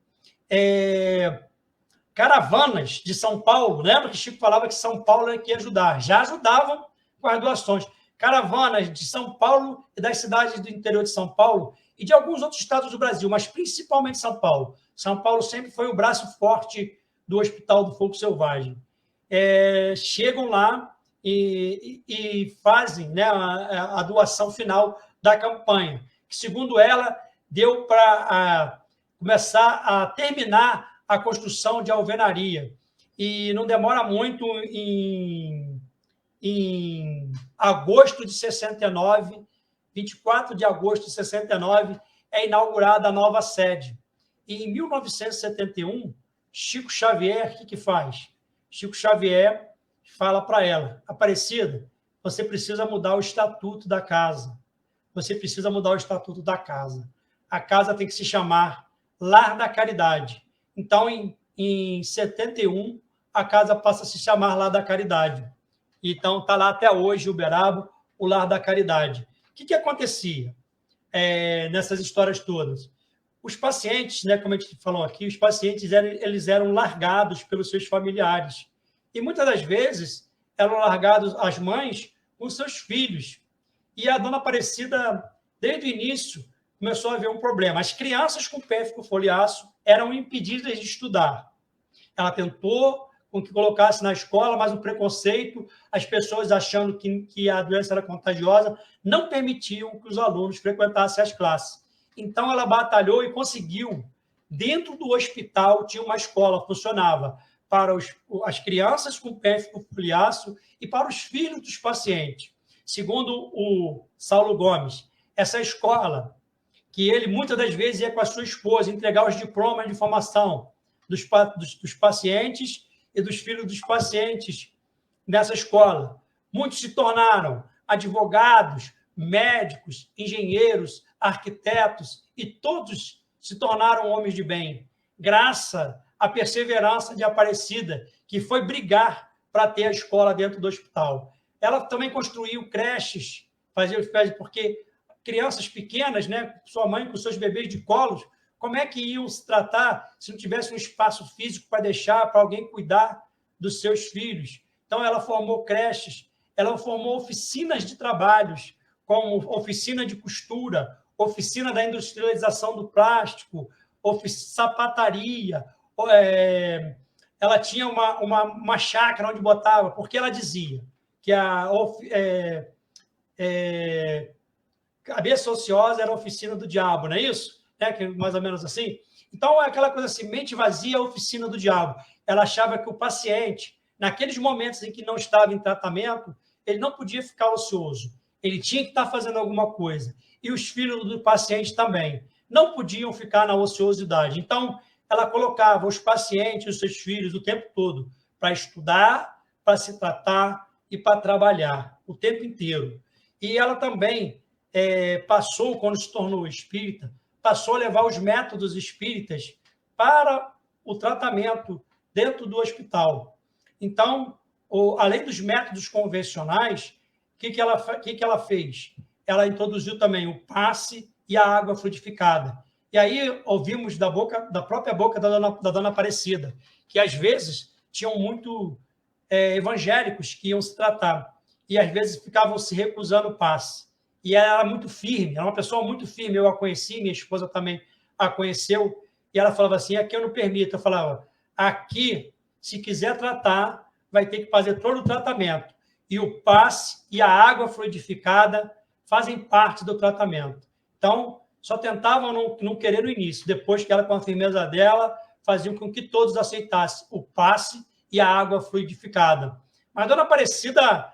caravanas de São Paulo, lembra que Chico falava que São Paulo é que ia ajudar? Já ajudavam com as doações. Caravanas de São Paulo e das cidades do interior de São Paulo e de alguns outros estados do Brasil, mas principalmente São Paulo. São Paulo sempre foi o braço forte do Hospital do Fogo Selvagem. chegam lá e fazem, né, a doação final da campanha, que, segundo ela, deu para começar a terminar a construção de alvenaria. E não demora muito, em agosto de 69, 24 de agosto de 69, é inaugurada a nova sede. E em 1971, Chico Xavier, o que faz? Chico Xavier fala para ela: Aparecida, você precisa mudar o estatuto da casa. Você precisa mudar o estatuto da casa. A casa tem que se chamar Lar da Caridade. Então, em 71, a casa passa a se chamar Lar da Caridade. Então, está lá até hoje, Uberaba, o Lar da Caridade. O que acontecia nessas histórias todas? Os pacientes, né, como a gente falou aqui, os pacientes eles eram largados pelos seus familiares. E muitas das vezes eram largados as mães com seus filhos. E a dona Aparecida, desde o início, começou a ver um problema. As crianças com pérfido foliáceo eram impedidas de estudar. Ela tentou com que colocasse na escola, mas o preconceito, as pessoas achando que a doença era contagiosa, não permitiam que os alunos frequentassem as classes. Então, ela batalhou e conseguiu. Dentro do hospital tinha uma escola, funcionava para as crianças com pérfido foliáceo e para os filhos dos pacientes. Segundo o Saulo Gomes, essa escola, que ele muitas das vezes ia com a sua esposa entregar os diplomas de formação dos pacientes e dos filhos dos pacientes nessa escola. Muitos se tornaram advogados, médicos, engenheiros, arquitetos, e todos se tornaram homens de bem, graças à perseverança de Aparecida, que foi brigar para ter a escola dentro do hospital. Ela também construiu creches, porque crianças pequenas, né, sua mãe com seus bebês de colo, como é que iam se tratar se não tivesse um espaço físico para deixar para alguém cuidar dos seus filhos? Então, ela formou creches, ela formou oficinas de trabalhos, como oficina de costura, oficina da industrialização do plástico, sapataria. Ela tinha uma chácara onde botava, porque ela dizia que a cabeça ociosa era a oficina do diabo, não é isso? Que mais ou menos assim. Então, é aquela coisa assim, mente vazia, oficina do diabo. Ela achava que o paciente, naqueles momentos em que não estava em tratamento, ele não podia ficar ocioso. Ele tinha que estar fazendo alguma coisa. E os filhos do paciente também não podiam ficar na ociosidade. Então, ela colocava os pacientes, os seus filhos, o tempo todo, para estudar, para se tratar e para trabalhar, o tempo inteiro. E ela também passou, quando se tornou espírita, passou a levar os métodos espíritas para o tratamento dentro do hospital. Então, além dos métodos convencionais, o que ela fez? Ela introduziu também o passe e a água fluidificada. E aí ouvimos da própria boca da dona Aparecida, que às vezes tinham muito evangélicos que iam se tratar, e às vezes ficavam se recusando o passe. E ela era muito firme, era uma pessoa muito firme. Eu a conheci, minha esposa também a conheceu, e ela falava assim: aqui eu não permito. Eu falava: aqui, se quiser tratar, vai ter que fazer todo o tratamento. E o passe e a água fluidificada fazem parte do tratamento. Então, só tentavam não querer no início. Depois que ela, com a firmeza dela, faziam com que todos aceitassem o passe e a água fluidificada. Mas a dona Aparecida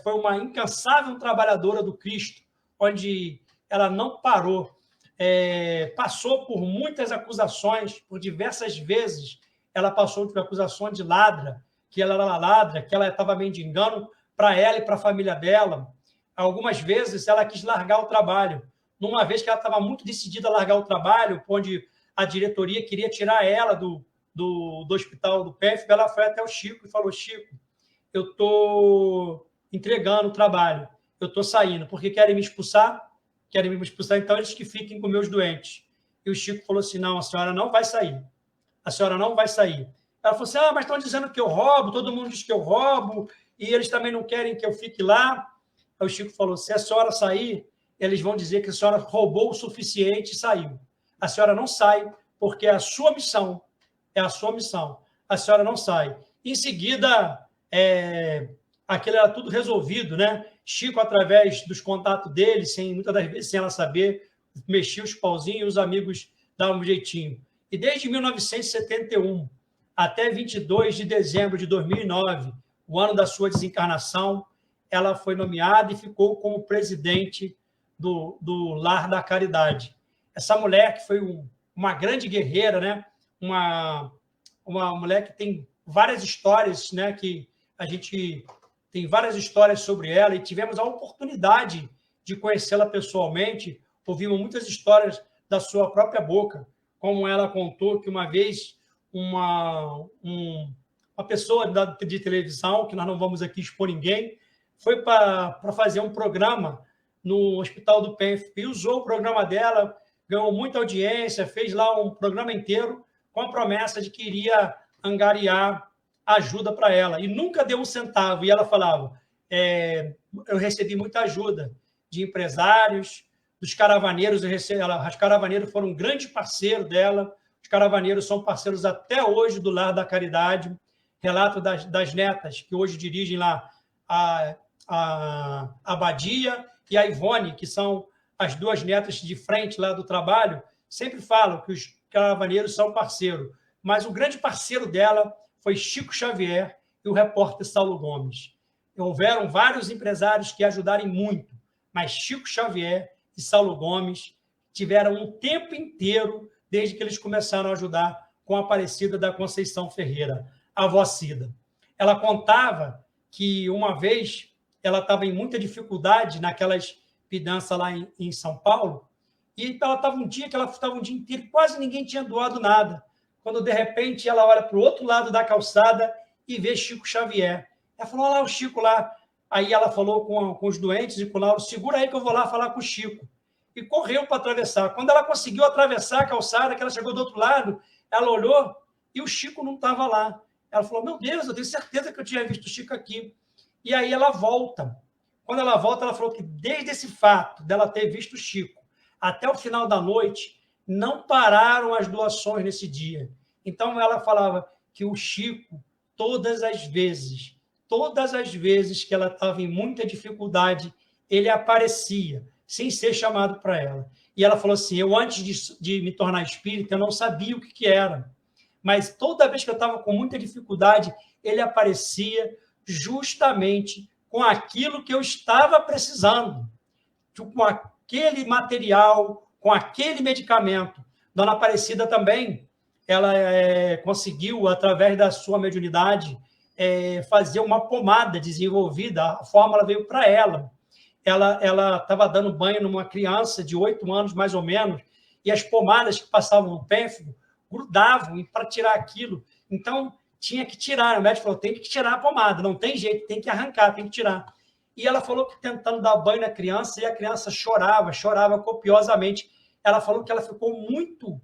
foi uma incansável trabalhadora do Cristo, onde ela não parou. Passou por muitas acusações, por diversas vezes. Ela passou por acusações de ladra, que ela era ladra, que ela estava mendigando para ela e para a família dela. Algumas vezes ela quis largar o trabalho. Numa vez que ela estava muito decidida a largar o trabalho, onde a diretoria queria tirar ela do hospital do PEF, ela foi até o Chico e falou: Chico, eu estou entregando o trabalho, eu estou saindo, porque querem me expulsar, então eles que fiquem com meus doentes. E o Chico falou assim: não, a senhora não vai sair. A senhora não vai sair. Ela falou assim: mas estão dizendo que eu roubo, todo mundo diz que eu roubo, e eles também não querem que eu fique lá. Aí o Chico falou: se a senhora sair, eles vão dizer que a senhora roubou o suficiente e saiu. A senhora não sai, porque é a sua missão. É a sua missão. A senhora não sai. Em seguida, aquilo era tudo resolvido, né? Chico, através dos contatos dele, muitas das vezes sem ela saber, mexia os pauzinhos e os amigos davam um jeitinho. E desde 1971 até 22 de dezembro de 2009, o ano da sua desencarnação, ela foi nomeada e ficou como presidente do Lar da Caridade. Essa mulher que foi uma grande guerreira, né? Uma mulher que tem várias histórias, né? Que a gente tem várias histórias sobre ela e tivemos a oportunidade de conhecê-la pessoalmente. Ouvimos muitas histórias da sua própria boca, como ela contou que uma vez uma pessoa de televisão, que nós não vamos aqui expor ninguém, foi para fazer um programa no Hospital do PENF e usou o programa dela, ganhou muita audiência, fez lá um programa inteiro com a promessa de que iria angariar ajuda para ela. E nunca deu um centavo. E ela falava, eu recebi muita ajuda de empresários, dos caravaneiros. Os caravaneiros foram um grande parceiro dela. Os caravaneiros são parceiros até hoje do Lar da Caridade. Relato das netas, que hoje dirigem lá a Abadia e a Ivone, que são as duas netas de frente lá do trabalho, sempre falam que os caravaneiros são parceiros. Mas o grande parceiro dela foi Chico Xavier e o repórter Saulo Gomes. Houveram vários empresários que ajudaram muito, mas Chico Xavier e Saulo Gomes tiveram um tempo inteiro, desde que eles começaram a ajudar com a Aparecida da Conceição Ferreira, a avó Cida. Ela contava que uma vez ela estava em muita dificuldade naquelas pidanças lá em São Paulo, e ela estava um dia inteiro, quase ninguém tinha doado nada, quando de repente ela olha para o outro lado da calçada e vê Chico Xavier. Ela falou, olha lá o Chico lá. Aí ela falou com os doentes e com o Lauro, segura aí que eu vou lá falar com o Chico. E correu para atravessar. Quando ela conseguiu atravessar a calçada, que ela chegou do outro lado, ela olhou e o Chico não estava lá. Ela falou, meu Deus, eu tenho certeza que eu tinha visto o Chico aqui. E aí ela volta. Quando ela volta, ela falou que desde esse fato dela ter visto o Chico até o final da noite, não pararam as doações nesse dia. Então, ela falava que o Chico, todas as vezes que ela estava em muita dificuldade, ele aparecia, sem ser chamado para ela. E ela falou assim, eu antes de me tornar espírita, eu não sabia o que era. Mas toda vez que eu estava com muita dificuldade, ele aparecia justamente com aquilo que eu estava precisando, com aquele material, com aquele medicamento. Dona Aparecida também, ela conseguiu, através da sua mediunidade, fazer uma pomada desenvolvida, a fórmula veio para ela. Ela estava dando banho numa criança de 8 anos, mais ou menos, e as pomadas que passavam no pênfigo grudavam para tirar aquilo. Então, tinha que tirar. O médico falou, tem que tirar a pomada, não tem jeito, tem que arrancar, tem que tirar. E ela falou que tentando dar banho na criança, e a criança chorava copiosamente. Ela falou que ela ficou muito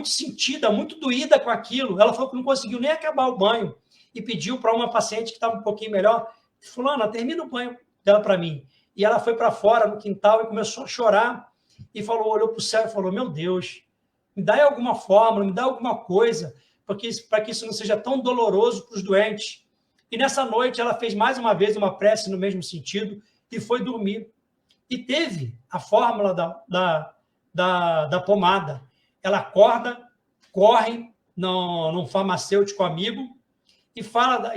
sentida, muito doída com aquilo. Ela falou que não conseguiu nem acabar o banho e pediu para uma paciente que estava um pouquinho melhor, fulana, termina o banho dela para mim. E ela foi para fora, no quintal, e começou a chorar e olhou para o céu e falou, meu Deus, me dá alguma fórmula, me dá alguma coisa, para que isso não seja tão doloroso para os doentes. E nessa noite ela fez mais uma vez uma prece no mesmo sentido e foi dormir. E teve a fórmula da pomada. Ela acorda, corre num farmacêutico amigo e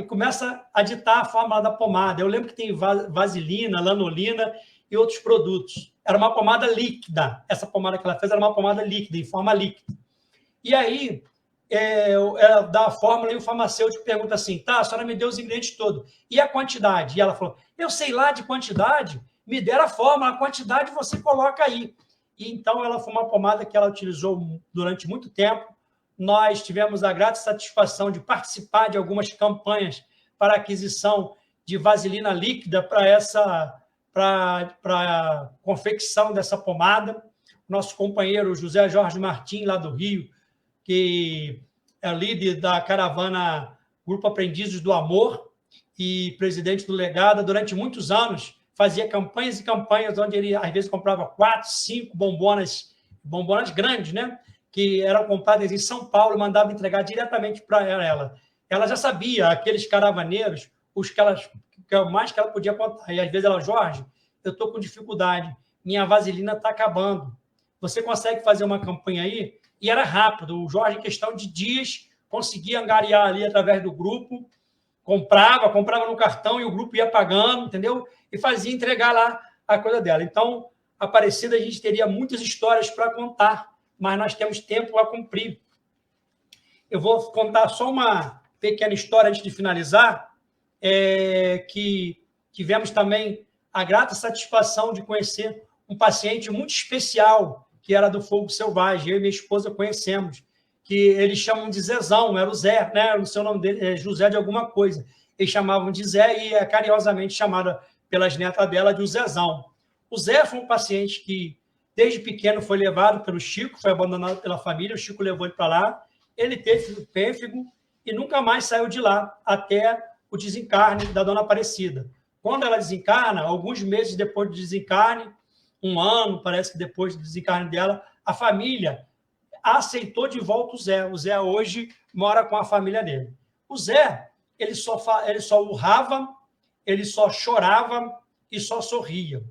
começa a ditar a fórmula da pomada. Eu lembro que tem vaselina, lanolina e outros produtos. Era uma pomada líquida. Essa pomada que ela fez era uma pomada líquida, em forma líquida. E aí, ela dá a fórmula e o farmacêutico pergunta assim, tá, a senhora me deu os ingredientes todos. E a quantidade? E ela falou, eu sei lá de quantidade, me deram a fórmula, a quantidade você coloca aí. E então, ela foi uma pomada que ela utilizou durante muito tempo. Nós tivemos a grata satisfação de participar de algumas campanhas para aquisição de vaselina líquida para a confecção dessa pomada. Nosso companheiro José Jorge Martins, lá do Rio, que é líder da caravana Grupo Aprendizes do Amor e presidente do Legada, durante muitos anos, fazia campanhas e campanhas onde ele, às vezes, comprava 4, 5 bombonas grandes, né? Que eram compradas em São Paulo e mandava entregar diretamente para ela. ela já sabia, aqueles caravaneiros, que é o mais que ela podia contar. E às vezes ela, Jorge, eu estou com dificuldade, minha vaselina está acabando. Você consegue fazer uma campanha aí? E era rápido. O Jorge, em questão de dias, conseguia angariar ali através do grupo, comprava no cartão e o grupo ia pagando, entendeu? E fazia entregar lá a coisa dela. Então, Aparecida, a gente teria muitas histórias para contar, mas nós temos tempo a cumprir. Eu vou contar só uma pequena história antes de finalizar, que tivemos também a grata satisfação de conhecer um paciente muito especial, que era do fogo selvagem. Eu e minha esposa conhecemos, que eles chamam de Zezão, era o Zé, né? O seu nome dele é José de alguma coisa. Eles chamavam de Zé e é carinhosamente chamada pelas netas dela de o Zezão. O Zé foi um paciente que, desde pequeno, foi levado pelo Chico, foi abandonado pela família, o Chico levou ele para lá, ele teve pênfigo e nunca mais saiu de lá, até o desencarne da Dona Aparecida. Quando ela desencarna, alguns meses depois do desencarne, um ano, parece que depois do desencarne dela, a família aceitou de volta o Zé. O Zé hoje mora com a família dele. O Zé, ele só urrava, ele só chorava e só sorria.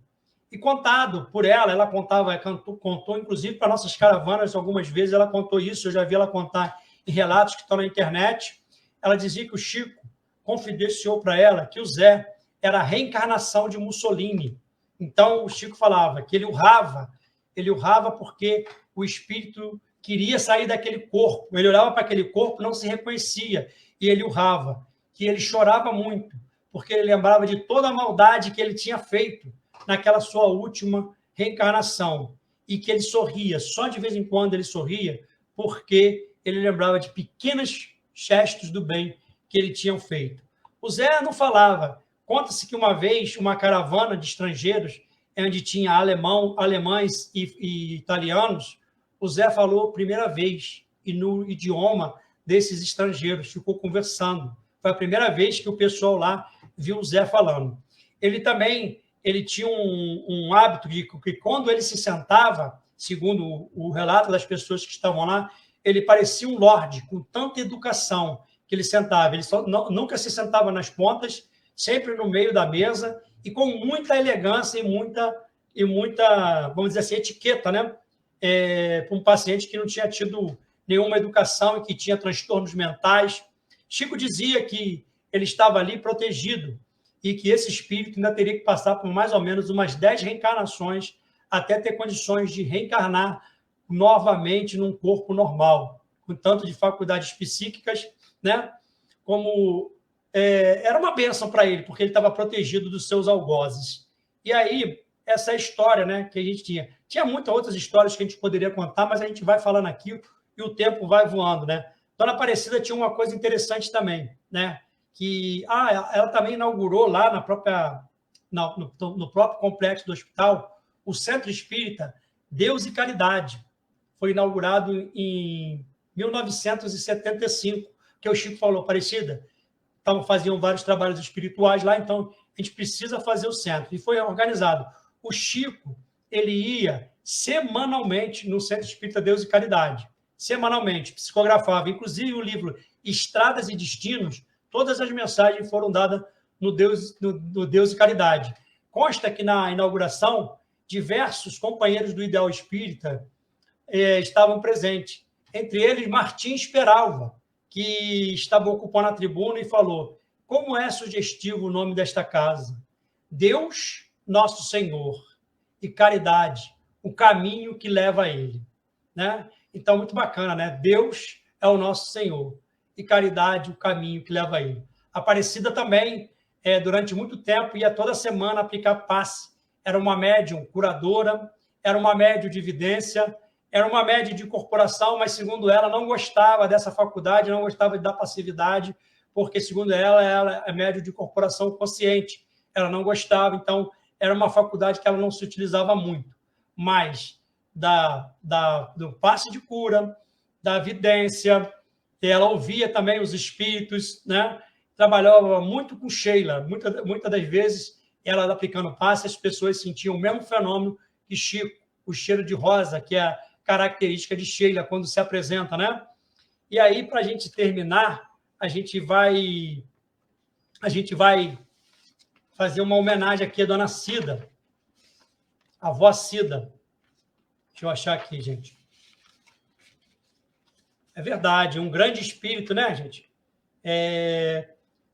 E contado por ela contou inclusive para nossas caravanas algumas vezes, ela contou isso, eu já vi ela contar em relatos que estão na internet. Ela dizia que o Chico confidenciou para ela que o Zé era a reencarnação de Mussolini. Então, o Chico falava que ele urrava porque o espírito queria sair daquele corpo. Ele olhava para aquele corpo, não se reconhecia, e ele urrava. Que ele chorava muito, porque ele lembrava de toda a maldade que ele tinha feito naquela sua última reencarnação. E que ele sorria, só de vez em quando ele sorria, porque ele lembrava de pequenos gestos do bem que ele tinha feito. O Zé não falava. Conta-se que uma vez, uma caravana de estrangeiros, onde tinha alemães e italianos, o Zé falou primeira vez, e no idioma desses estrangeiros, ficou conversando. Foi a primeira vez que o pessoal lá viu o Zé falando. Ele tinha um hábito de que quando ele se sentava, segundo o relato das pessoas que estavam lá, ele parecia um lorde, com tanta educação que ele sentava. Ele nunca se sentava nas pontas, sempre no meio da mesa, e com muita elegância e muita, vamos dizer assim, etiqueta, né? Para um paciente que não tinha tido nenhuma educação e que tinha transtornos mentais. Chico dizia que ele estava ali protegido e que esse espírito ainda teria que passar por mais ou menos umas 10 reencarnações até ter condições de reencarnar novamente num corpo normal, com tanto de faculdades psíquicas, né? Como era uma bênção para ele, porque ele estava protegido dos seus algozes. E aí, essa é a história, né, que a gente tinha. Tinha muitas outras histórias que a gente poderia contar, mas a gente vai falando aqui e o tempo vai voando, né? Dona Aparecida tinha uma coisa interessante também, né? Que ela também inaugurou lá no próprio complexo do hospital o Centro Espírita Deus e Caridade. Foi inaugurado em 1975, que o Chico falou, Aparecida, faziam vários trabalhos espirituais lá, então a gente precisa fazer o centro. E foi organizado. O Chico, ele ia semanalmente no Centro Espírita Deus e Caridade. Semanalmente, psicografava. Inclusive o livro Estradas e Destinos, todas as mensagens foram dadas no Deus e Caridade. Consta que na inauguração, diversos companheiros do Ideal Espírita estavam presentes. Entre eles, Martins Peralva, que estava ocupando a tribuna e falou: como é sugestivo o nome desta casa? Deus, nosso Senhor, e caridade, o caminho que leva a Ele. Né? Então, muito bacana, né? Deus é o nosso Senhor, e caridade, o caminho que leva a Ele. Aparecida também, durante muito tempo, ia toda semana aplicar passe. Era uma médium curadora, era uma médium de evidência, era uma médium de corporação, mas, segundo ela, não gostava dessa faculdade, não gostava da passividade, porque, segundo ela é médium de corporação consciente. Ela não gostava, então, era uma faculdade que ela não se utilizava muito. Mas do passe de cura, da vidência, ela ouvia também os espíritos, né? Trabalhava muito com Sheila. Muitas das vezes, ela aplicando passe, as pessoas sentiam o mesmo fenômeno que Chico, o cheiro de rosa, que é a característica de Sheila quando se apresenta, né? E aí, para a gente terminar, a gente vai fazer uma homenagem aqui à dona Cida, a avó Cida. Deixa eu achar aqui, gente. É verdade, um grande espírito, né, gente?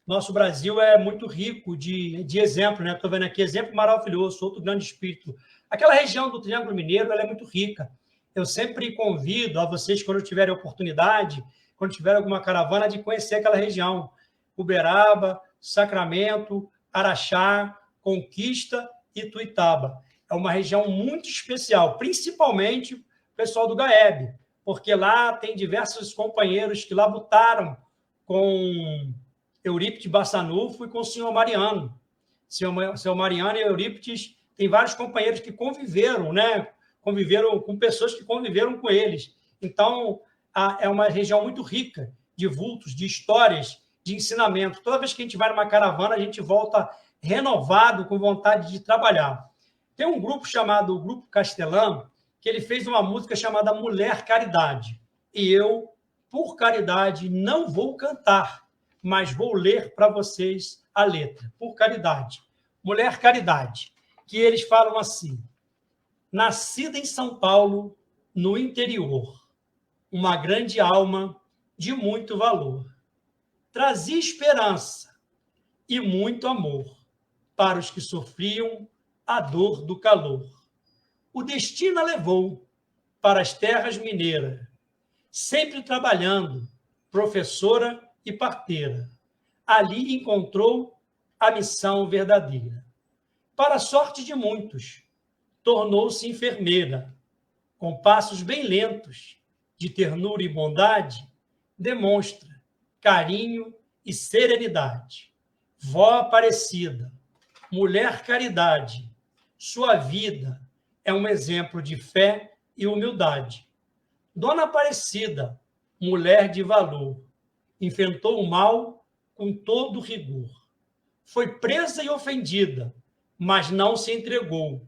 Nosso Brasil é muito rico de exemplo, né? Estou vendo aqui, exemplo maravilhoso, outro grande espírito. Aquela região do Triângulo Mineiro, ela é muito rica. Eu sempre convido a vocês, quando tiverem oportunidade, quando tiver alguma caravana, de conhecer aquela região. Uberaba, Sacramento, Araxá, Conquista e Tuitaba. É uma região muito especial, principalmente o pessoal do GAEB, porque lá tem diversos companheiros que labutaram com Eurípides Bassanufo e com o senhor Mariano. Senhor Mariano e Eurípides tem vários companheiros que conviveram, né? Conviveram com pessoas que conviveram com eles. Então, é uma região muito rica de vultos, de histórias, de ensinamento. Toda vez que a gente vai numa caravana, a gente volta renovado, com vontade de trabalhar. Tem um grupo chamado Grupo Castelã, que ele fez uma música chamada Mulher Caridade. E eu, por caridade, não vou cantar, mas vou ler para vocês a letra. Por caridade. Mulher Caridade. Que eles falam assim: nascida em São Paulo, no interior, uma grande alma de muito valor. Trazia esperança e muito amor para os que sofriam a dor do calor. O destino a levou para as terras mineiras, sempre trabalhando, professora e parteira. Ali encontrou a missão verdadeira. Para a sorte de muitos, tornou-se enfermeira. Com passos bem lentos, de ternura e bondade, demonstra carinho e serenidade. Vó Aparecida, mulher caridade, sua vida é um exemplo de fé e humildade. Dona Aparecida, mulher de valor, enfrentou o mal com todo rigor. Foi presa e ofendida, mas não se entregou.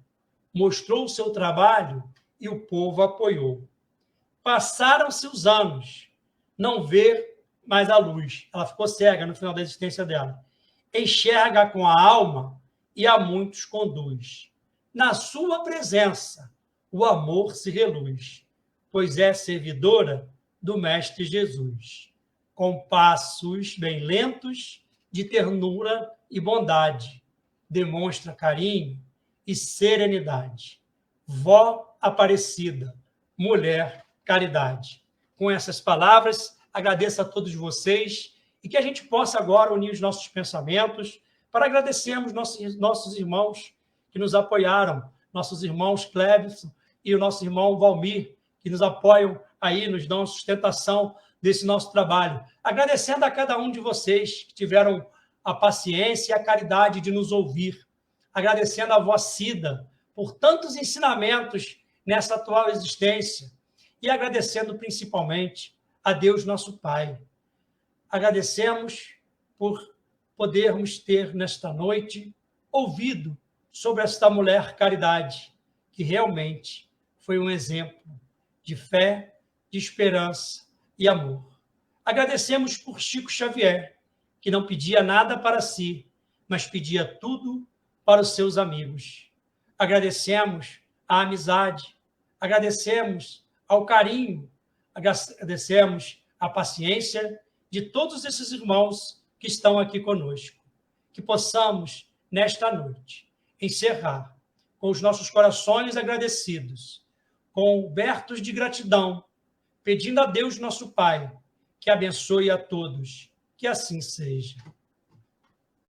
Mostrou o seu trabalho e o povo apoiou. Passaram-se os anos, não vê mais a luz. Ela ficou cega no final da existência dela. Enxerga com a alma e a muitos conduz. Na sua presença, o amor se reluz, pois é servidora do Mestre Jesus. Com passos bem lentos, de ternura e bondade, demonstra carinho e serenidade. Vó Aparecida, mulher caridade. Com essas palavras, agradeço a todos vocês e que a gente possa agora unir os nossos pensamentos para agradecermos nossos irmãos que nos apoiaram, nossos irmãos Clébson e o nosso irmão Valmir, que nos apoiam aí, nos dão sustentação desse nosso trabalho. Agradecendo a cada um de vocês que tiveram a paciência e a caridade de nos ouvir. Agradecendo a vó Cida por tantos ensinamentos nessa atual existência. E agradecendo principalmente a Deus, nosso Pai. Agradecemos por podermos ter nesta noite ouvido sobre esta mulher caridade, que realmente foi um exemplo de fé, de esperança e amor. Agradecemos por Chico Xavier, que não pedia nada para si, mas pedia tudo para os seus amigos. Agradecemos a amizade, agradecemos ao carinho, agradecemos a paciência de todos esses irmãos que estão aqui conosco. Que possamos, nesta noite, encerrar com os nossos corações agradecidos, cobertos de gratidão, pedindo a Deus, nosso Pai, que abençoe a todos. Que assim seja.